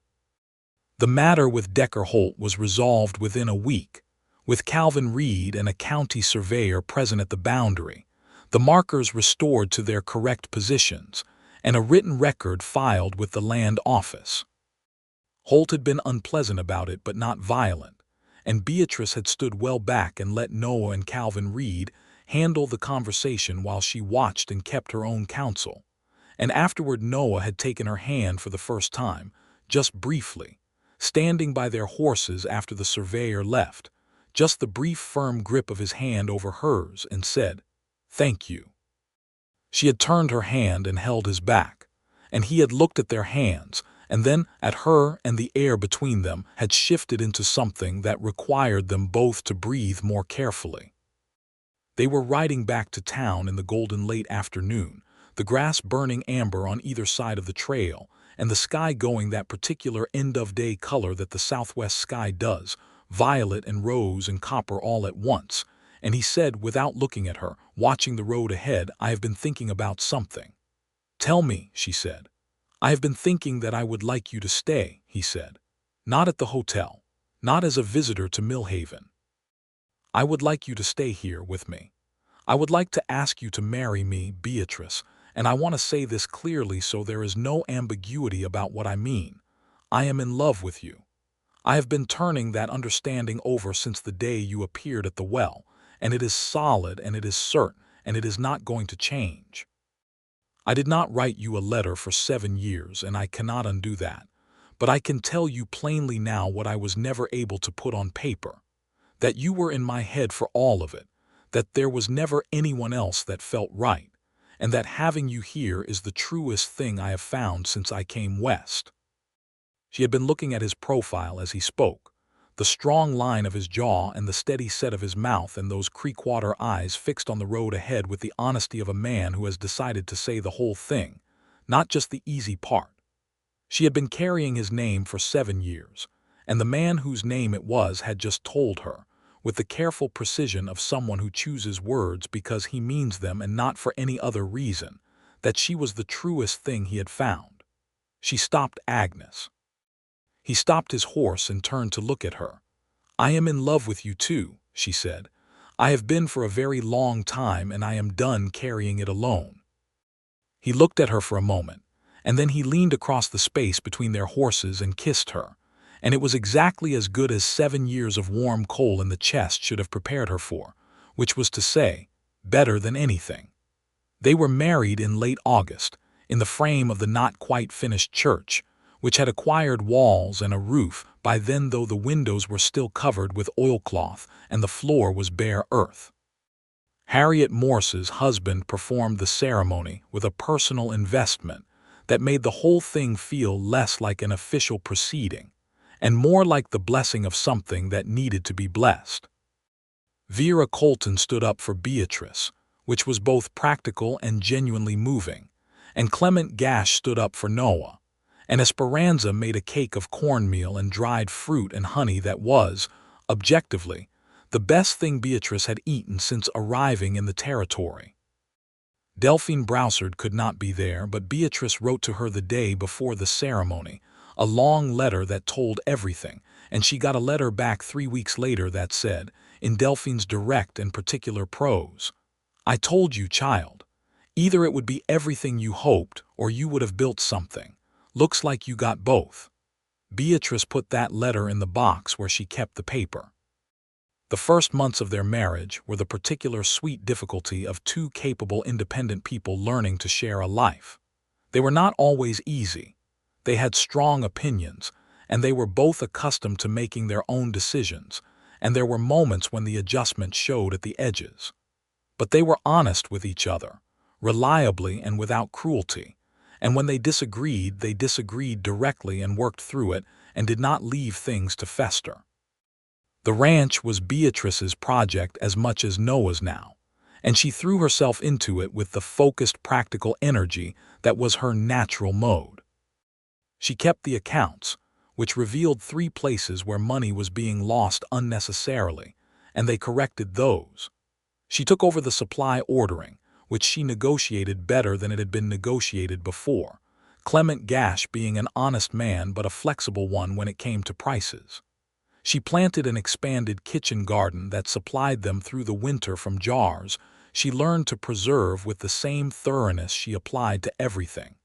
The matter with Decker Holt was resolved within a week, with Calvin Reed and a county surveyor present at the boundary, the markers restored to their correct positions, and a written record filed with the land office. Holt had been unpleasant about it but not violent, and Beatrice had stood well back and let Noah and Calvin Reed handle the conversation while she watched and kept her own counsel. And afterward Noah had taken her hand for the first time, just briefly, standing by their horses after the surveyor left, just the brief firm grip of his hand over hers, and said, "Thank you." She had turned her hand and held his back, and he had looked at their hands, and then at her, and the air between them had shifted into something that required them both to breathe more carefully. They were riding back to town in the golden late afternoon, the grass burning amber on either side of the trail, and the sky going that particular end-of-day color that the southwest sky does, violet and rose and copper all at once, and he said without looking at her, watching the road ahead, "I have been thinking about something." "Tell me," she said. "I have been thinking that I would like you to stay," he said. "Not at the hotel, not as a visitor to Millhaven. I would like you to stay here with me. I would like to ask you to marry me, Beatrice, and I want to say this clearly so there is no ambiguity about what I mean. I am in love with you. I have been turning that understanding over since the day you appeared at the well, and it is solid and it is certain, and it is not going to change. I did not write you a letter for 7 years, and I cannot undo that. But I can tell you plainly now what I was never able to put on paper. That you were in my head for all of it, that there was never anyone else that felt right, and that having you here is the truest thing I have found since I came west." She had been looking at his profile as he spoke, the strong line of his jaw and the steady set of his mouth and those creekwater eyes fixed on the road ahead with the honesty of a man who has decided to say the whole thing, not just the easy part. She had been carrying his name for 7 years, and the man whose name it was had just told her, with the careful precision of someone who chooses words because he means them and not for any other reason, that she was the truest thing he had found. She stopped Agnes. He stopped his horse and turned to look at her. "I am in love with you too," she said. "I have been for a very long time, and I am done carrying it alone." He looked at her for a moment, and then he leaned across the space between their horses and kissed her, and it was exactly as good as 7 years of warm coal in the chest should have prepared her for, which was to say, better than anything. They were married in late August, in the frame of the not-quite-finished church, which had acquired walls and a roof by then, though the windows were still covered with oilcloth and the floor was bare earth. Harriet Morse's husband performed the ceremony with a personal investment that made the whole thing feel less like an official proceeding and more like the blessing of something that needed to be blessed. Vera Colton stood up for Beatrice, which was both practical and genuinely moving, and Clement Gash stood up for Noah, and Esperanza made a cake of cornmeal and dried fruit and honey that was, objectively, the best thing Beatrice had eaten since arriving in the territory. Delphine Broussard could not be there, but Beatrice wrote to her the day before the ceremony, a long letter that told everything, and she got a letter back 3 weeks later that said, in Delphine's direct and particular prose, "I told you, child. Either it would be everything you hoped, or you would have built something. Looks like you got both." Beatrice put that letter in the box where she kept the paper. The first months of their marriage were the particular sweet difficulty of two capable independent people learning to share a life. They were not always easy. They had strong opinions, and they were both accustomed to making their own decisions, and there were moments when the adjustment showed at the edges. But they were honest with each other, reliably and without cruelty, and when they disagreed directly and worked through it and did not leave things to fester. The ranch was Beatrice's project as much as Noah's now, and she threw herself into it with the focused practical energy that was her natural mode. She kept the accounts, which revealed 3 places where money was being lost unnecessarily, and they corrected those. She took over the supply ordering, which she negotiated better than it had been negotiated before, Clement Gash being an honest man but a flexible one when it came to prices. She planted an expanded kitchen garden that supplied them through the winter from jars. She learned to preserve with the same thoroughness she applied to everything.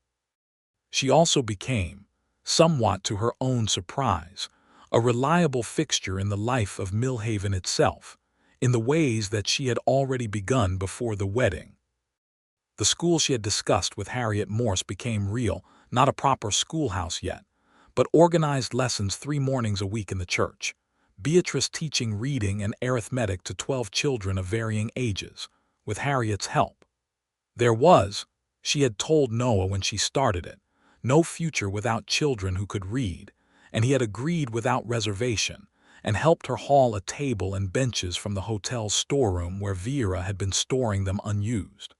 She also became, somewhat to her own surprise, a reliable fixture in the life of Millhaven itself, in the ways that she had already begun before the wedding. The school she had discussed with Harriet Morse became real, not a proper schoolhouse yet, but organized lessons 3 mornings a week in the church, Beatrice teaching reading and arithmetic to 12 children of varying ages, with Harriet's help. There was, she had told Noah when she started it, no future without children who could read, and he had agreed without reservation, and helped her haul a table and benches from the hotel's storeroom where Vera had been storing them unused.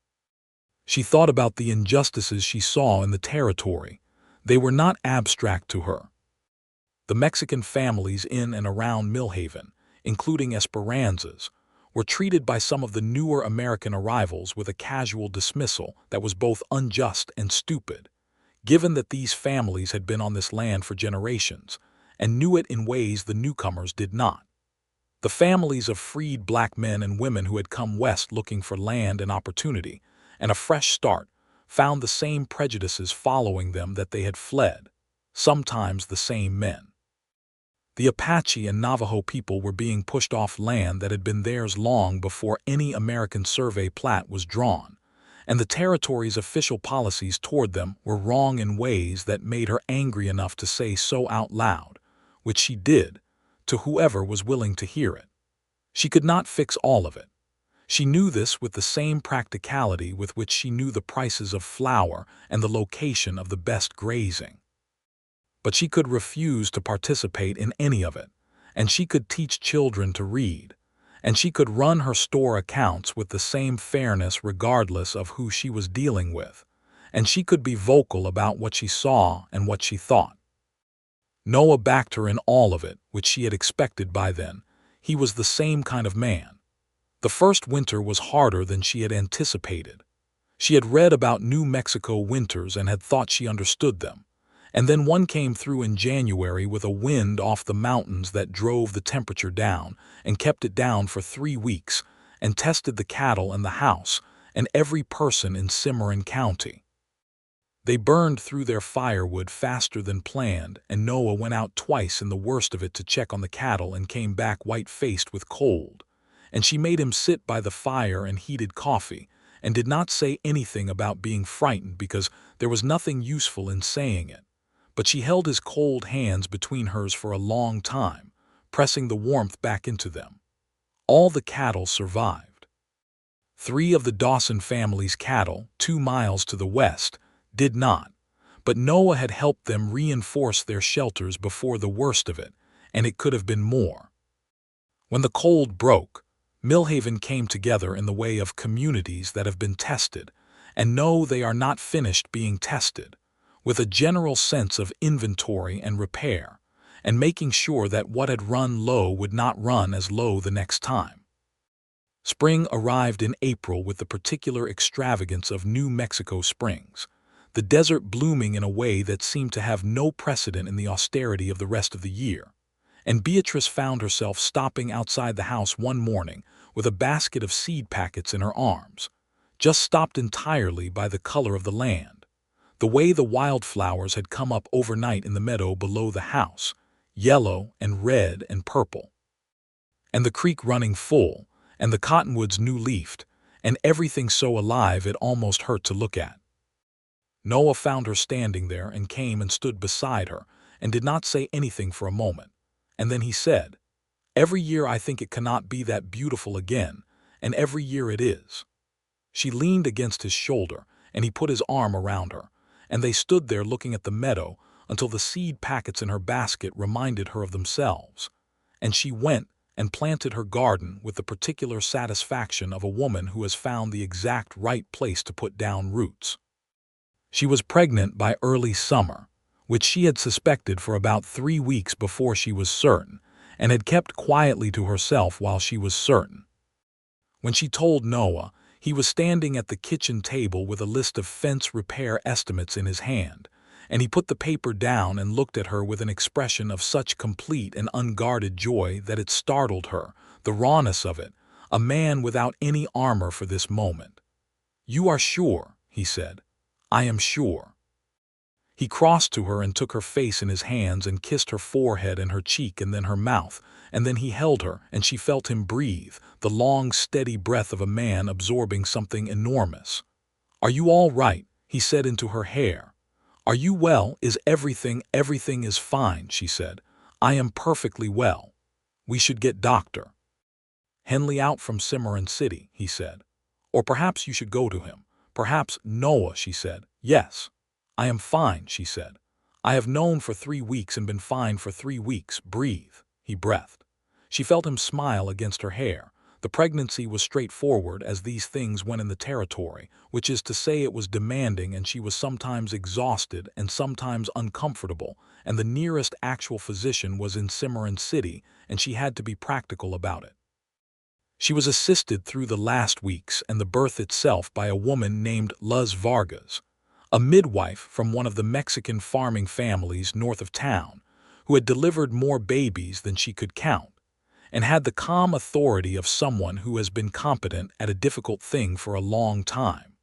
She thought about the injustices she saw in the territory. They were not abstract to her. The Mexican families in and around Millhaven, including Esperanza's, were treated by some of the newer American arrivals with a casual dismissal that was both unjust and stupid, given that these families had been on this land for generations and knew it in ways the newcomers did not. The families of freed black men and women who had come west looking for land and opportunity and a fresh start found the same prejudices following them that they had fled, sometimes the same men. The Apache and Navajo people were being pushed off land that had been theirs long before any American survey plat was drawn, and the territory's official policies toward them were wrong in ways that made her angry enough to say so out loud, which she did, to whoever was willing to hear it. She could not fix all of it. She knew this with the same practicality with which she knew the prices of flour and the location of the best grazing. But she could refuse to participate in any of it, and she could teach children to read, and she could run her store accounts with the same fairness regardless of who she was dealing with, and she could be vocal about what she saw and what she thought. Noah backed her in all of it, which she had expected by then. He was the same kind of man. The first winter was harder than she had anticipated. She had read about New Mexico winters and had thought she understood them. And then one came through in January with a wind off the mountains that drove the temperature down and kept it down for 3 weeks and tested the cattle and the house and every person in Cimarron County. They burned through their firewood faster than planned, and Noah went out twice in the worst of it to check on the cattle and came back white-faced with cold. And she made him sit by the fire and heated coffee and did not say anything about being frightened because there was nothing useful in saying it. But she held his cold hands between hers for a long time, pressing the warmth back into them. All the cattle survived. 3 of the Dawson family's cattle, 2 miles to the west, did not, but Noah had helped them reinforce their shelters before the worst of it, and it could have been more. When the cold broke, Millhaven came together in the way of communities that have been tested and know they are not finished being tested, with a general sense of inventory and repair, and making sure that what had run low would not run as low the next time. Spring arrived in April with the particular extravagance of New Mexico springs, the desert blooming in a way that seemed to have no precedent in the austerity of the rest of the year, and Beatrice found herself stopping outside the house one morning with a basket of seed packets in her arms, just stopped entirely by the color of the land. The way the wildflowers had come up overnight in the meadow below the house, yellow and red and purple. And the creek running full, and the cottonwoods new-leafed, and everything so alive it almost hurt to look at. Noah found her standing there and came and stood beside her and did not say anything for a moment. And then he said, "Every year I think it cannot be that beautiful again, and every year it is." She leaned against his shoulder, and he put his arm around her, and they stood there looking at the meadow until the seed packets in her basket reminded her of themselves. And she went and planted her garden with the particular satisfaction of a woman who has found the exact right place to put down roots. She was pregnant by early summer, which she had suspected for about 3 weeks before she was certain, and had kept quietly to herself while she was certain. When she told Noah, he was standing at the kitchen table with a list of fence repair estimates in his hand, and he put the paper down and looked at her with an expression of such complete and unguarded joy that it startled her, the rawness of it, a man without any armor for this moment. "You are sure," he said. "I am sure." He crossed to her and took her face in his hands and kissed her forehead and her cheek and then her mouth, and then he held her and she felt him breathe, the long, steady breath of a man absorbing something enormous. "Are you all right?" he said into her hair. "Are you well? Is everything is fine," she said. "I am perfectly well. We should get Dr. Henley out from Cimarron City," he said. "Or perhaps you should go to him. Perhaps Noah," she said. "Yes. I am fine," she said. "I have known for 3 weeks and been fine for 3 weeks. Breathe." He breathed. She felt him smile against her hair, The pregnancy was straightforward, as these things went in the territory, which is to say it was demanding, and she was sometimes exhausted and sometimes uncomfortable, and the nearest actual physician was in Cimarron City, and she had to be practical about it. She was assisted through the last weeks and the birth itself by a woman named Luz Vargas, a midwife from one of the Mexican farming families north of town, who had delivered more babies than she could count, and had the calm authority of someone who has been competent at a difficult thing for a long time.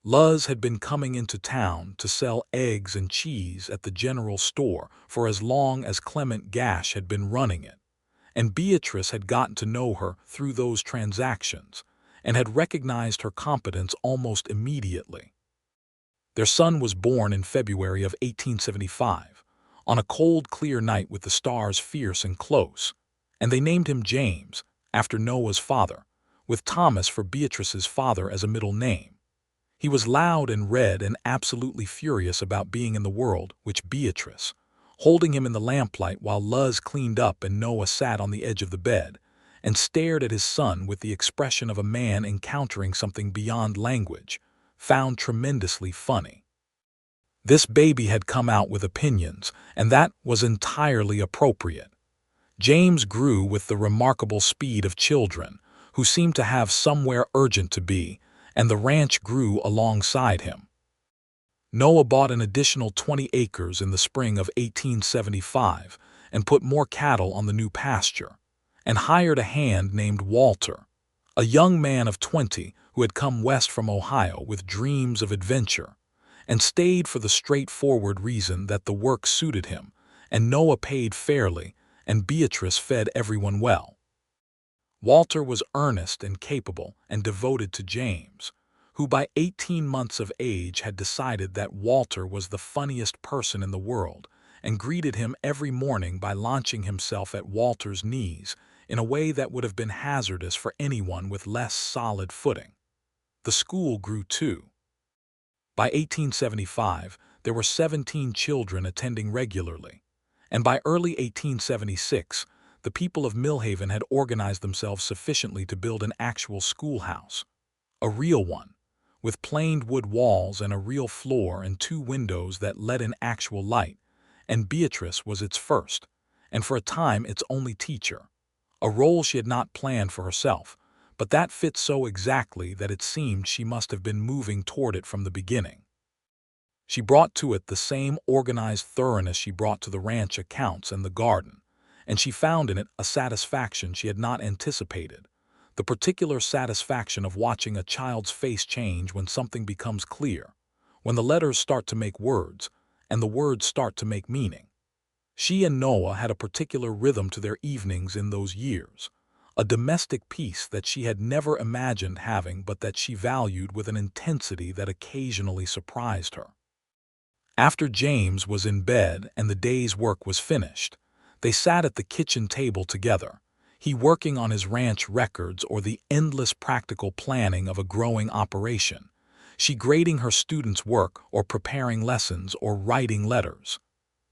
Luz had been coming into town to sell eggs and cheese at the general store for as long as Clement Gash had been running it, and Beatrice had gotten to know her through those transactions and had recognized her competence almost immediately. Their son was born in February of 1875, on a cold, clear night with the stars fierce and close, and they named him James, after Noah's father, with Thomas for Beatrice's father as a middle name. He was loud and red and absolutely furious about being in the world, which Beatrice, holding him in the lamplight while Luz cleaned up and Noah sat on the edge of the bed, and stared at his son with the expression of a man encountering something beyond language, found tremendously funny. This baby had come out with opinions, and that was entirely appropriate. James grew with the remarkable speed of children, who seemed to have somewhere urgent to be, and the ranch grew alongside him. Noah bought an additional 20 acres in the spring of 1875 and put more cattle on the new pasture, and hired a hand named Walter, a young man of 20 who had come west from Ohio with dreams of adventure, and stayed for the straightforward reason that the work suited him, and Noah paid fairly, and Beatrice fed everyone well. Walter was earnest and capable and devoted to James, who by 18 months of age had decided that Walter was the funniest person in the world, and greeted him every morning by launching himself at Walter's knees in a way that would have been hazardous for anyone with less solid footing. The school grew too. By 1875, there were 17 children attending regularly, and by early 1876, the people of Millhaven had organized themselves sufficiently to build an actual schoolhouse, a real one, with planed wood walls and a real floor and 2 windows that let in actual light, and Beatrice was its first, and for a time its only teacher, a role she had not planned for herself, but that fit so exactly that it seemed she must have been moving toward it from the beginning. She brought to it the same organized thoroughness she brought to the ranch accounts and the garden, and she found in it a satisfaction she had not anticipated, the particular satisfaction of watching a child's face change when something becomes clear, when the letters start to make words, and the words start to make meaning. She and Noah had a particular rhythm to their evenings in those years, a domestic peace that she had never imagined having but that she valued with an intensity that occasionally surprised her. After James was in bed and the day's work was finished, they sat at the kitchen table together, he working on his ranch records or the endless practical planning of a growing operation, she grading her students' work or preparing lessons or writing letters.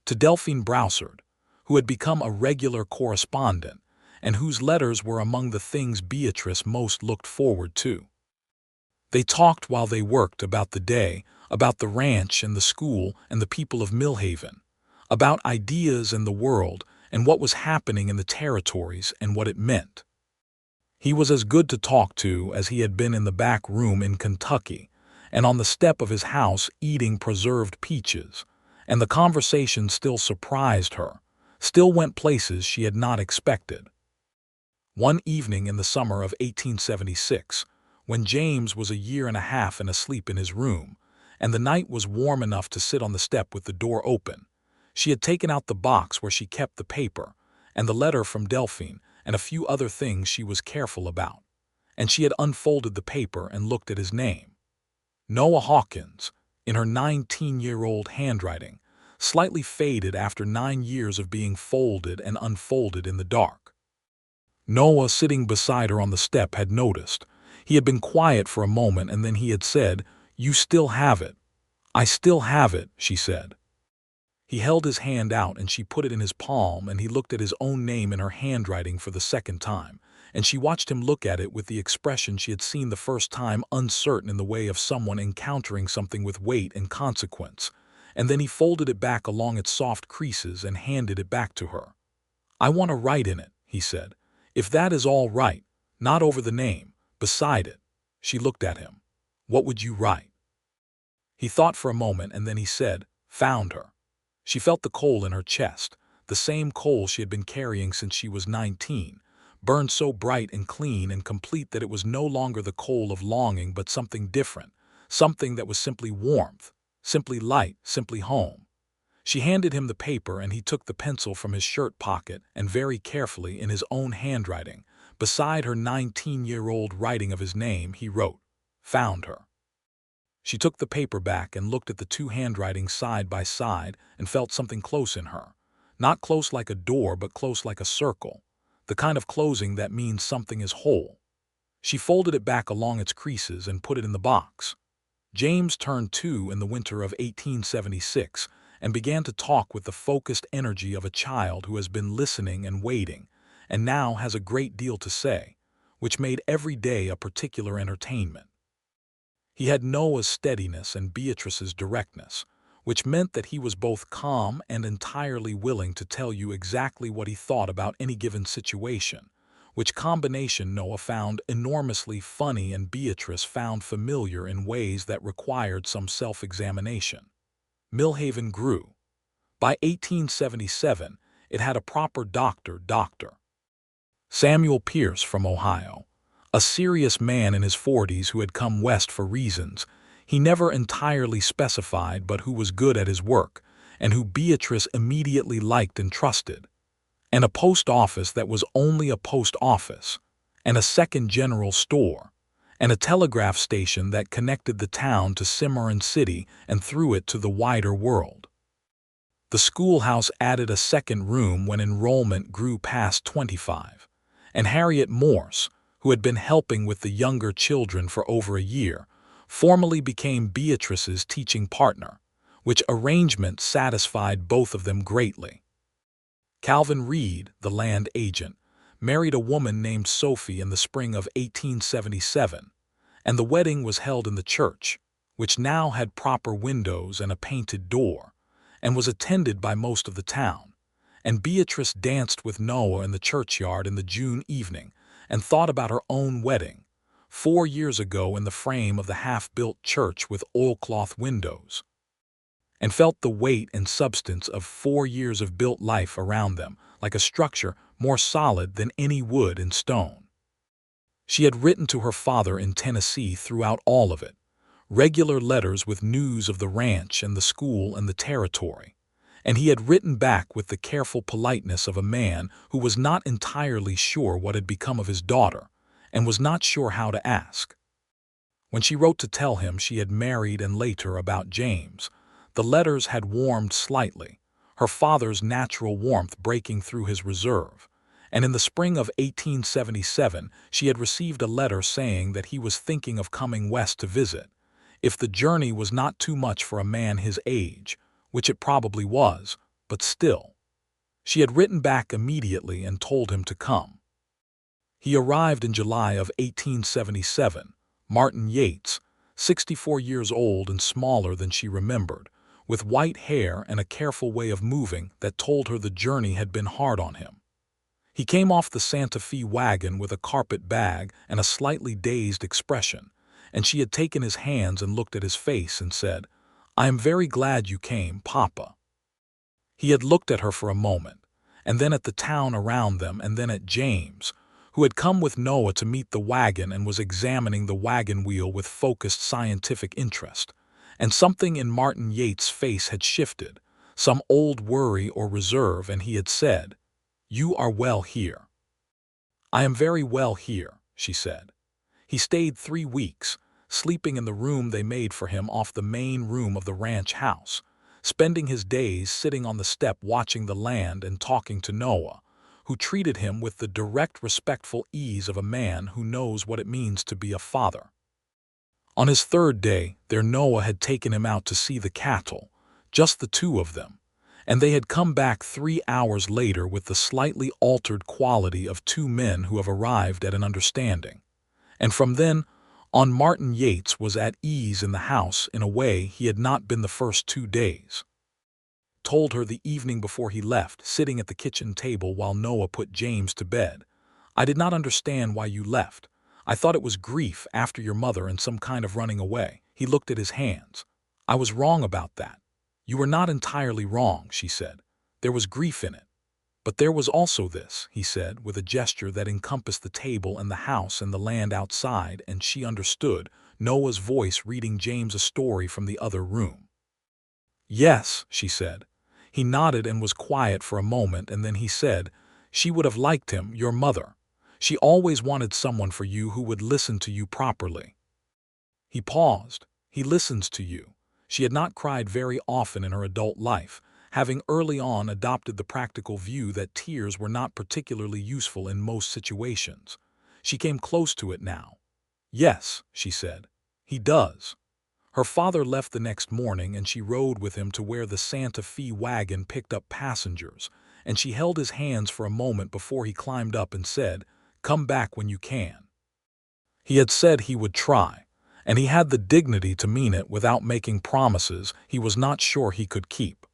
To Delphine Broussard, who had become a regular correspondent, and whose letters were among the things Beatrice most looked forward to. They talked while they worked about the day, about the ranch and the school and the people of Millhaven, about ideas and the world and what was happening in the territories and what it meant. He was as good to talk to as he had been in the back room in Kentucky and on the step of his house eating preserved peaches, and the conversation still surprised her, still went places she had not expected. One evening in the summer of 1876, when James was a year and a half and asleep in his room, and the night was warm enough to sit on the step with the door open, she had taken out the box where she kept the paper, and the letter from Delphine, and a few other things she was careful about, and she had unfolded the paper and looked at his name. Noah Hawkins, in her 19-year-old handwriting, slightly faded after 9 years of being folded and unfolded in the dark. Noah, sitting beside her on the step, had noticed. He had been quiet for a moment, and then he had said, "You still have it." "I still have it," she said. He held his hand out and she put it in his palm, and he looked at his own name in her handwriting for the second time, and she watched him look at it with the expression she had seen the first time, uncertain in the way of someone encountering something with weight and consequence. And then he folded it back along its soft creases and handed it back to her. "I want to write in it," he said. "If that is all right, not over the name, beside it." She looked at him. "What would you write?" He thought for a moment, and then he said, "Found her." She felt the coal in her chest, the same coal she had been carrying since she was 19, burned so bright and clean and complete that it was no longer the coal of longing but something different, something that was simply warmth, simply light, simply home. She handed him the paper, and he took the pencil from his shirt pocket and very carefully, in his own handwriting, beside her 19-year-old writing of his name, he wrote, "Found her." She took the paper back and looked at the two handwritings side by side and felt something close in her. Not close like a door, but close like a circle, the kind of closing that means something is whole. She folded it back along its creases and put it in the box. James turned 2 in the winter of 1876 and began to talk with the focused energy of a child who has been listening and waiting, and now has a great deal to say, which made every day a particular entertainment. He had Noah's steadiness and Beatrice's directness, which meant that he was both calm and entirely willing to tell you exactly what he thought about any given situation, which combination Noah found enormously funny and Beatrice found familiar in ways that required some self-examination. Millhaven grew. By 1877, it had a proper Dr. Samuel Pierce from Ohio, a serious man in his 40s who had come west for reasons he never entirely specified, but who was good at his work, and who Beatrice immediately liked and trusted. And a post office that was only a post office, and a second general store, and a telegraph station that connected the town to Cimarron City and through it to the wider world. The schoolhouse added a second room when enrollment grew past 25, and Harriet Morse, who had been helping with the younger children for over a year, formally became Beatrice's teaching partner, which arrangement satisfied both of them greatly. Calvin Reed, the land agent, married a woman named Sophie in the spring of 1877, and the wedding was held in the church, which now had proper windows and a painted door, and was attended by most of the town. And Beatrice danced with Noah in the churchyard in the June evening, and thought about her own wedding, 4 years ago in the frame of the half-built church with oilcloth windows, and felt the weight and substance of 4 years of built life around them, like a structure more solid than any wood and stone. She had written to her father in Tennessee throughout all of it, regular letters with news of the ranch and the school and the territory, and he had written back with the careful politeness of a man who was not entirely sure what had become of his daughter, and was not sure how to ask. When she wrote to tell him she had married and later about James, the letters had warmed slightly, her father's natural warmth breaking through his reserve, and in the spring of 1877 she had received a letter saying that he was thinking of coming west to visit, if the journey was not too much for a man his age, which it probably was, but still. She had written back immediately and told him to come. He arrived in July of 1877, Martin Yates, 64 years old and smaller than she remembered, with white hair and a careful way of moving that told her the journey had been hard on him. He came off the Santa Fe wagon with a carpet bag and a slightly dazed expression, and she had taken his hands and looked at his face and said, "I am very glad you came, Papa." He had looked at her for a moment, and then at the town around them, and then at James, who had come with Noah to meet the wagon and was examining the wagon wheel with focused scientific interest, and something in Martin Yates' face had shifted, some old worry or reserve, and he had said, "You are well here." "I am very well here," she said. He stayed 3 weeks, sleeping in the room they made for him off the main room of the ranch house, spending his days sitting on the step watching the land and talking to Noah, who treated him with the direct, respectful ease of a man who knows what it means to be a father. On his 3rd day there Noah had taken him out to see the cattle, just the two of them, and they had come back 3 hours later with the slightly altered quality of two men who have arrived at an understanding. And from then on, Martin Yates was at ease in the house in a way he had not been the first 2 days. Told her the evening before he left, sitting at the kitchen table while Noah put James to bed, "I did not understand why you left. I thought it was grief after your mother and some kind of running away." He looked at his hands. "I was wrong about that." "You were not entirely wrong," she said. "There was grief in it. But there was also this," he said, with a gesture that encompassed the table and the house and the land outside, and she understood, Noah's voice reading James a story from the other room. "Yes," she said. He nodded and was quiet for a moment, and then he said, "She would have liked him, your mother. She always wanted someone for you who would listen to you properly." He paused. "He listens to you." She had not cried very often in her adult life, having early on adopted the practical view that tears were not particularly useful in most situations. She came close to it now. "Yes," she said, "he does." Her father left the next morning, and she rode with him to where the Santa Fe wagon picked up passengers, and she held his hands for a moment before he climbed up and said, "Come back when you can." He had said he would try, and he had the dignity to mean it without making promises he was not sure he could keep.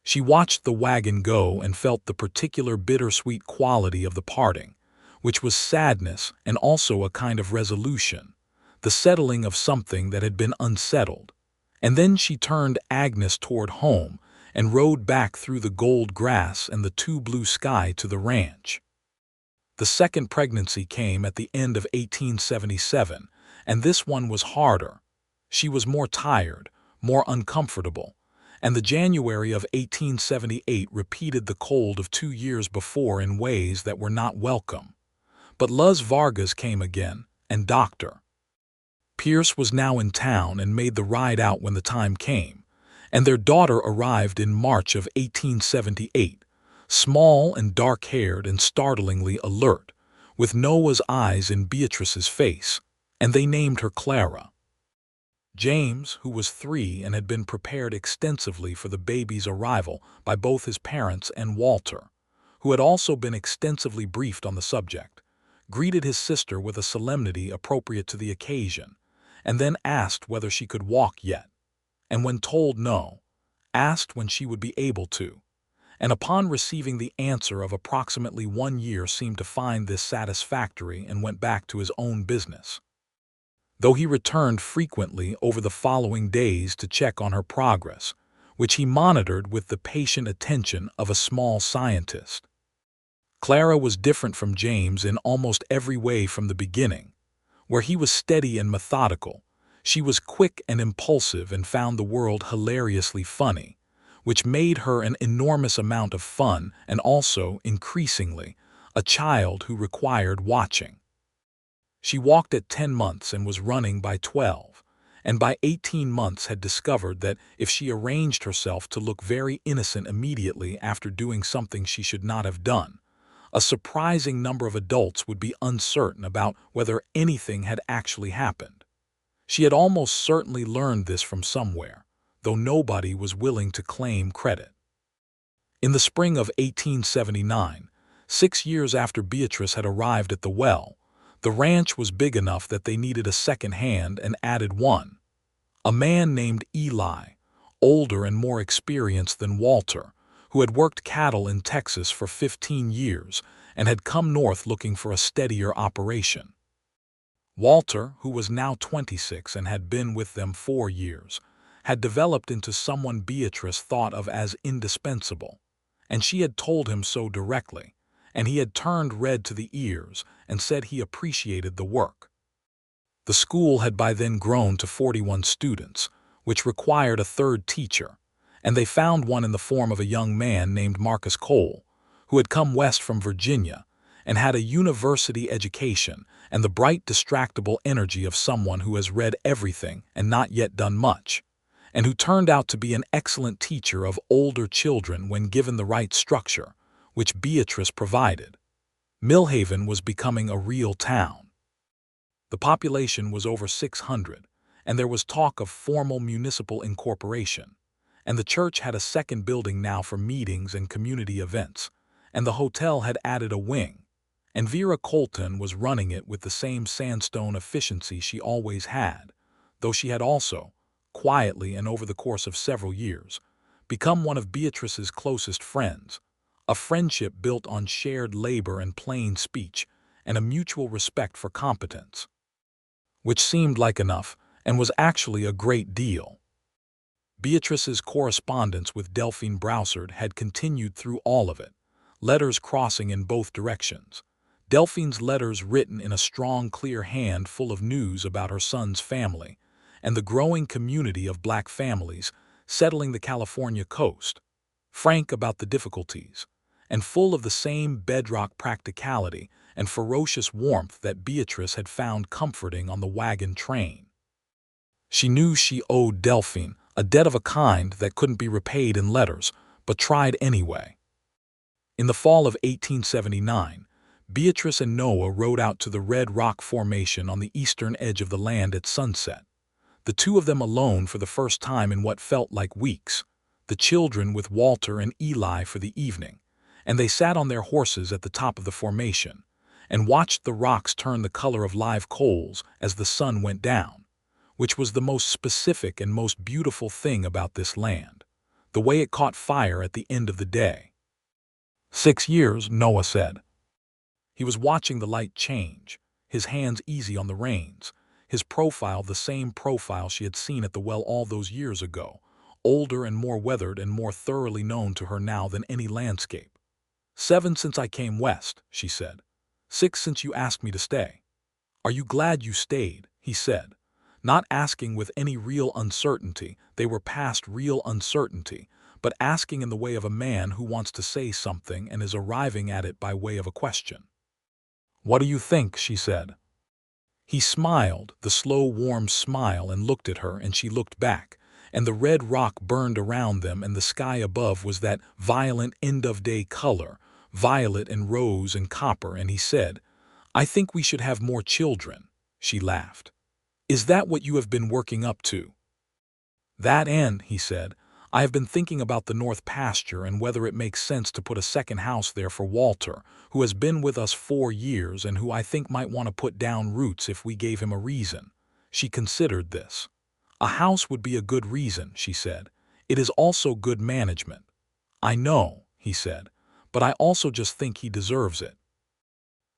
She watched the wagon go and felt the particular bittersweet quality of the parting, which was sadness and also a kind of resolution, the settling of something that had been unsettled. And then she turned Agnes toward home and rode back through the gold grass and the too blue sky to the ranch. The second pregnancy came at the end of 1877, and this one was harder. She was more tired, more uncomfortable, and the January of 1878 repeated the cold of 2 years before in ways that were not welcome. But Luz Vargas came again, and Dr. Pierce was now in town and made the ride out when the time came, and their daughter arrived in March of 1878, small and dark-haired and startlingly alert, with Noah's eyes in Beatrice's face, and they named her Clara. James, who was 3 and had been prepared extensively for the baby's arrival by both his parents and Walter, who had also been extensively briefed on the subject, greeted his sister with a solemnity appropriate to the occasion, and then asked whether she could walk yet, and when told no, asked when she would be able to, and upon receiving the answer of approximately 1 year seemed to find this satisfactory and went back to his own business. Though he returned frequently over the following days to check on her progress, which he monitored with the patient attention of a small scientist. Clara was different from James in almost every way from the beginning. Where he was steady and methodical, she was quick and impulsive and found the world hilariously funny, which made her an enormous amount of fun and also, increasingly, a child who required watching. She walked at 10 months and was running by 12, and by 18 months had discovered that if she arranged herself to look very innocent immediately after doing something she should not have done, a surprising number of adults would be uncertain about whether anything had actually happened. She had almost certainly learned this from somewhere, though nobody was willing to claim credit. In the spring of 1879, 6 years after Beatrice had arrived at the well, the ranch was big enough that they needed a second hand and added one. A man named Eli, older and more experienced than Walter, who had worked cattle in Texas for 15 years and had come north looking for a steadier operation. Walter, who was now 26 and had been with them 4 years, had developed into someone Beatrice thought of as indispensable, and she had told him so directly, and he had turned red to the ears and said he appreciated the work. The school had by then grown to 41 students, which required a third teacher, and they found one in the form of a young man named Marcus Cole, who had come west from Virginia and had a university education and the bright, distractible energy of someone who has read everything and not yet done much, and who turned out to be an excellent teacher of older children when given the right structure, which Beatrice provided. Millhaven was becoming a real town. The population was over 600, and there was talk of formal municipal incorporation, and the church had a second building now for meetings and community events, and the hotel had added a wing, and Vera Colton was running it with the same sandstone efficiency she always had, though she had also, quietly and over the course of several years, become one of Beatrice's closest friends, a friendship built on shared labor and plain speech, and a mutual respect for competence, which seemed like enough and was actually a great deal. Beatrice's correspondence with Delphine Broussard had continued through all of it, letters crossing in both directions. Delphine's letters written in a strong, clear hand full of news about her son's family and the growing community of black families settling the California coast, frank about the difficulties, and full of the same bedrock practicality and ferocious warmth that Beatrice had found comforting on the wagon train. She knew she owed Delphine a debt of a kind that couldn't be repaid in letters, but tried anyway. In the fall of 1879, Beatrice and Noah rode out to the Red Rock Formation on the eastern edge of the land at sunset, the two of them alone for the first time in what felt like weeks, the children with Walter and Eli for the evening, and they sat on their horses at the top of the formation and watched the rocks turn the color of live coals as the sun went down, which was the most specific and most beautiful thing about this land, the way it caught fire at the end of the day. 6 years, Noah said. He was watching the light change, his hands easy on the reins, his profile the same profile she had seen at the well all those years ago, older and more weathered and more thoroughly known to her now than any landscape. 7 since I came west, she said. 6 since you asked me to stay. Are you glad you stayed? He said, not asking with any real uncertainty, they were past real uncertainty, but asking in the way of a man who wants to say something and is arriving at it by way of a question. What do you think? She said. He smiled, the slow, warm smile, and looked at her, and she looked back, and the red rock burned around them, and the sky above was that violent end-of-day color, violet and rose and copper, and he said, I think we should have more children. She laughed. Is that what you have been working up to? That end, he said, I have been thinking about the north pasture and whether it makes sense to put a second house there for Walter, who has been with us 4 years and who I think might want to put down roots if we gave him a reason. She considered this. A house would be a good reason, she said. It is also good management. I know, he said, but I also just think he deserves it.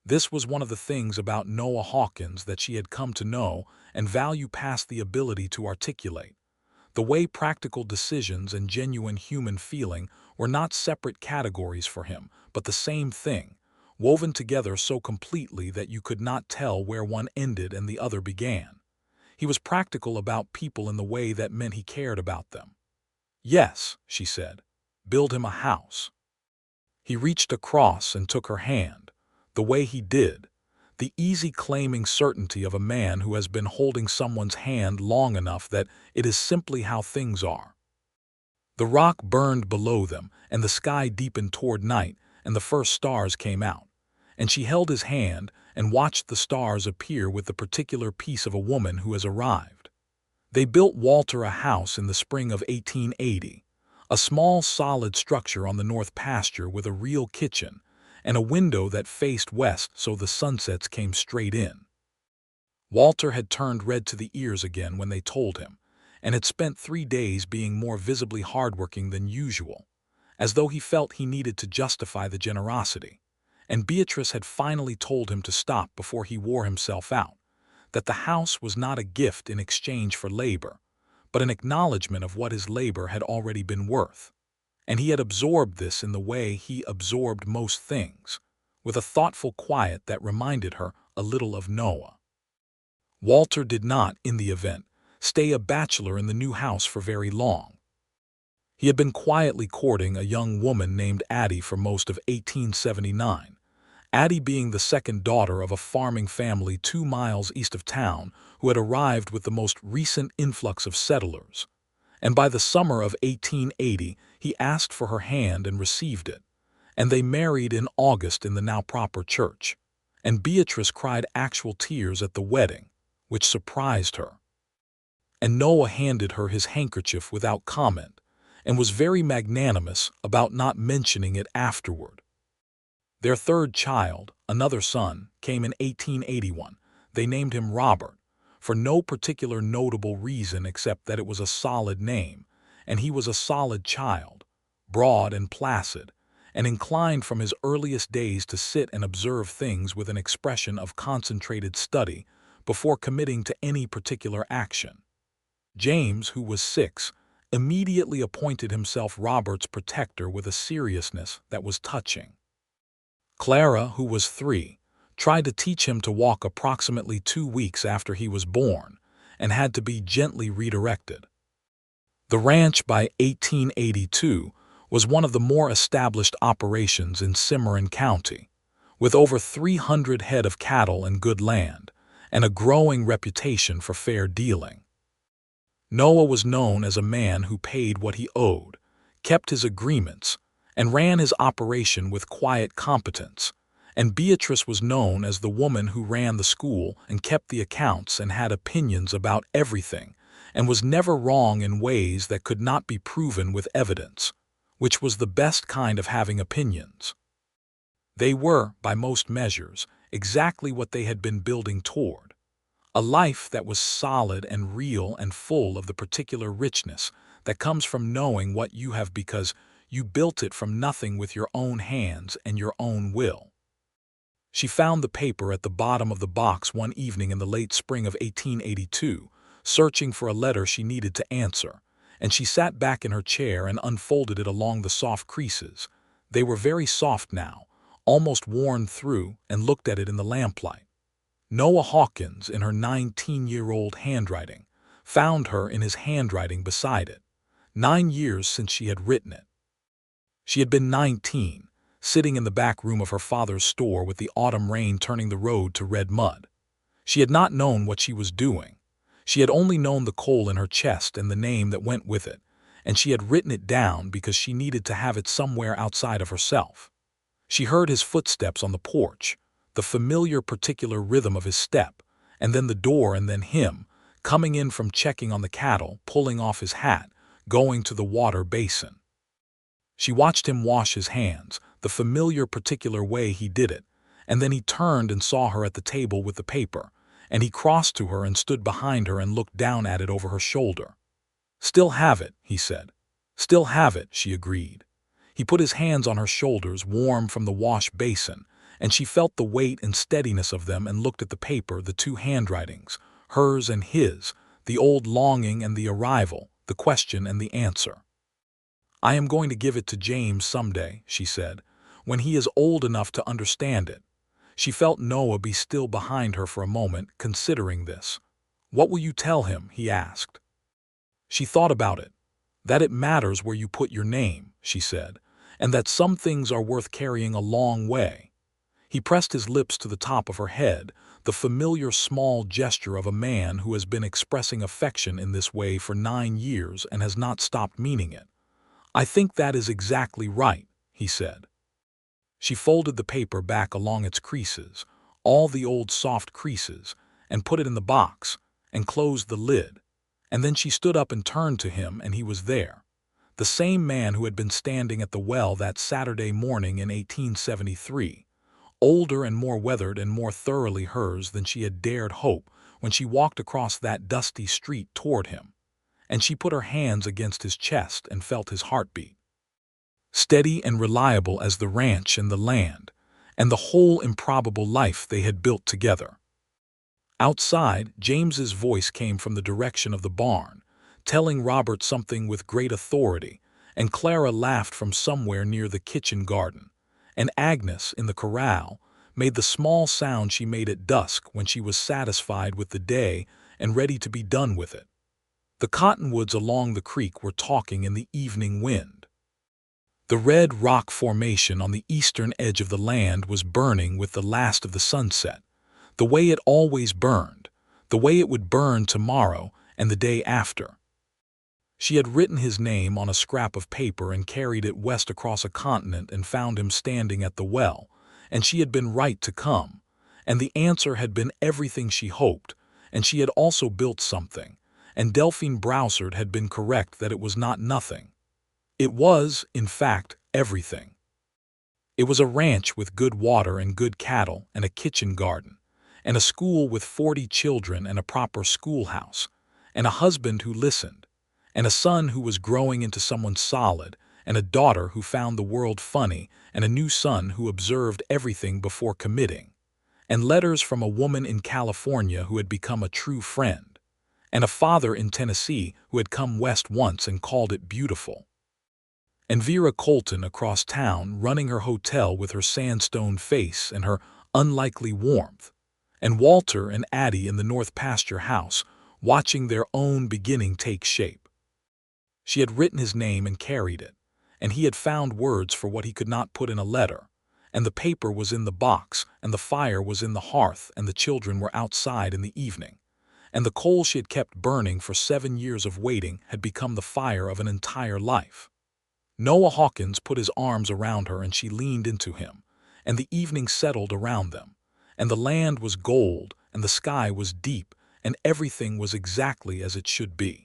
This was one of the things about Noah Hawkins that she had come to know and value past the ability to articulate. The way practical decisions and genuine human feeling were not separate categories for him, but the same thing, woven together so completely that you could not tell where one ended and the other began. He was practical about people in the way that meant he cared about them. Yes, she said, build him a house. He reached across and took her hand, the way he did, the easy claiming certainty of a man who has been holding someone's hand long enough that it is simply how things are. The rock burned below them, and the sky deepened toward night, and the first stars came out, and she held his hand and watched the stars appear with the particular peace of a woman who has arrived. They built Walter a house in the spring of 1880, a small solid structure on the north pasture with a real kitchen, and a window that faced west so the sunsets came straight in. Walter had turned red to the ears again when they told him, and had spent 3 days being more visibly hardworking than usual, as though he felt he needed to justify the generosity, and Beatrice had finally told him to stop before he wore himself out, that the house was not a gift in exchange for labor, but an acknowledgement of what his labor had already been worth. And he had absorbed this in the way he absorbed most things, with a thoughtful quiet that reminded her a little of Noah. Walter did not, in the event, stay a bachelor in the new house for very long. He had been quietly courting a young woman named Addie for most of 1879, Addie being the second daughter of a farming family 2 miles east of town who had arrived with the most recent influx of settlers. And by the summer of 1880, he asked for her hand and received it, and they married in August in the now proper church, and Beatrice cried actual tears at the wedding, which surprised her. And Noah handed her his handkerchief without comment, and was very magnanimous about not mentioning it afterward. Their third child, another son, came in 1881. They named him Robert, for no particular notable reason except that it was a solid name, and he was a solid child, broad and placid, and inclined from his earliest days to sit and observe things with an expression of concentrated study before committing to any particular action. James, who was 6, immediately appointed himself Robert's protector with a seriousness that was touching. Clara, who was 3, tried to teach him to walk approximately 2 weeks after he was born and had to be gently redirected. The ranch by 1882 was one of the more established operations in Cimarron County, with over 300 head of cattle and good land, and a growing reputation for fair dealing. Noah was known as a man who paid what he owed, kept his agreements, and ran his operation with quiet competence, and Beatrice was known as the woman who ran the school and kept the accounts and had opinions about everything, and was never wrong in ways that could not be proven with evidence, which was the best kind of having opinions. They were, by most measures, exactly what they had been building toward. A life that was solid and real and full of the particular richness that comes from knowing what you have because you built it from nothing with your own hands and your own will. She found the paper at the bottom of the box one evening in the late spring of 1882, searching for a letter she needed to answer, and she sat back in her chair and unfolded it along the soft creases. They were very soft now, almost worn through, and looked at it in the lamplight. Noah Hawkins, in her 19-year-old handwriting, found her in his handwriting beside it, 9 years since she had written it. She had been 19, sitting in the back room of her father's store with the autumn rain turning the road to red mud. She had not known what she was doing. She had only known the coal in her chest and the name that went with it, and she had written it down because she needed to have it somewhere outside of herself. She heard his footsteps on the porch, the familiar particular rhythm of his step, and then the door and then him, coming in from checking on the cattle, pulling off his hat, going to the water basin. She watched him wash his hands, the familiar particular way he did it, and then he turned and saw her at the table with the paper, and he crossed to her and stood behind her and looked down at it over her shoulder. "Still have it," he said. "Still have it," she agreed. He put his hands on her shoulders, warm from the wash basin, and she felt the weight and steadiness of them and looked at the paper, the two handwritings, hers and his, the old longing and the arrival, the question and the answer. "I am going to give it to James someday," she said, "when he is old enough to understand it." She felt Noah be still behind her for a moment, considering this. "What will you tell him?" he asked. She thought about it. "That it matters where you put your name," she said, "and that some things are worth carrying a long way." He pressed his lips to the top of her head, the familiar small gesture of a man who has been expressing affection in this way for 9 years and has not stopped meaning it. "I think that is exactly right," he said. She folded the paper back along its creases, all the old soft creases, and put it in the box, and closed the lid. And then she stood up and turned to him, and he was there. The same man who had been standing at the well that Saturday morning in 1873, older and more weathered and more thoroughly hers than she had dared hope when she walked across that dusty street toward him. And she put her hands against his chest and felt his heartbeat. Steady and reliable as the ranch and the land, and the whole improbable life they had built together. Outside, James's voice came from the direction of the barn, telling Robert something with great authority, and Clara laughed from somewhere near the kitchen garden, and Agnes, in the corral, made the small sound she made at dusk when she was satisfied with the day and ready to be done with it. The cottonwoods along the creek were talking in the evening wind. The red rock formation on the eastern edge of the land was burning with the last of the sunset, the way it always burned, the way it would burn tomorrow and the day after. She had written his name on a scrap of paper and carried it west across a continent and found him standing at the well, and she had been right to come, and the answer had been everything she hoped, and she had also built something, and Delphine Broussard had been correct that it was not nothing. It was, in fact, everything. It was a ranch with good water and good cattle and a kitchen garden, and a school with 40 children and a proper schoolhouse, and a husband who listened, and a son who was growing into someone solid, and a daughter who found the world funny, and a new son who observed everything before committing, and letters from a woman in California who had become a true friend, and a father in Tennessee who had come west once and called it beautiful, and Vera Colton across town running her hotel with her sandstone face and her unlikely warmth, and Walter and Addie in the North Pasture house watching their own beginning take shape. She had written his name and carried it, and he had found words for what he could not put in a letter, and the paper was in the box, and the fire was in the hearth, and the children were outside in the evening, and the coal she had kept burning for 7 years of waiting had become the fire of an entire life. Noah Hawkins put his arms around her and she leaned into him, and the evening settled around them, and the land was gold, and the sky was deep, and everything was exactly as it should be.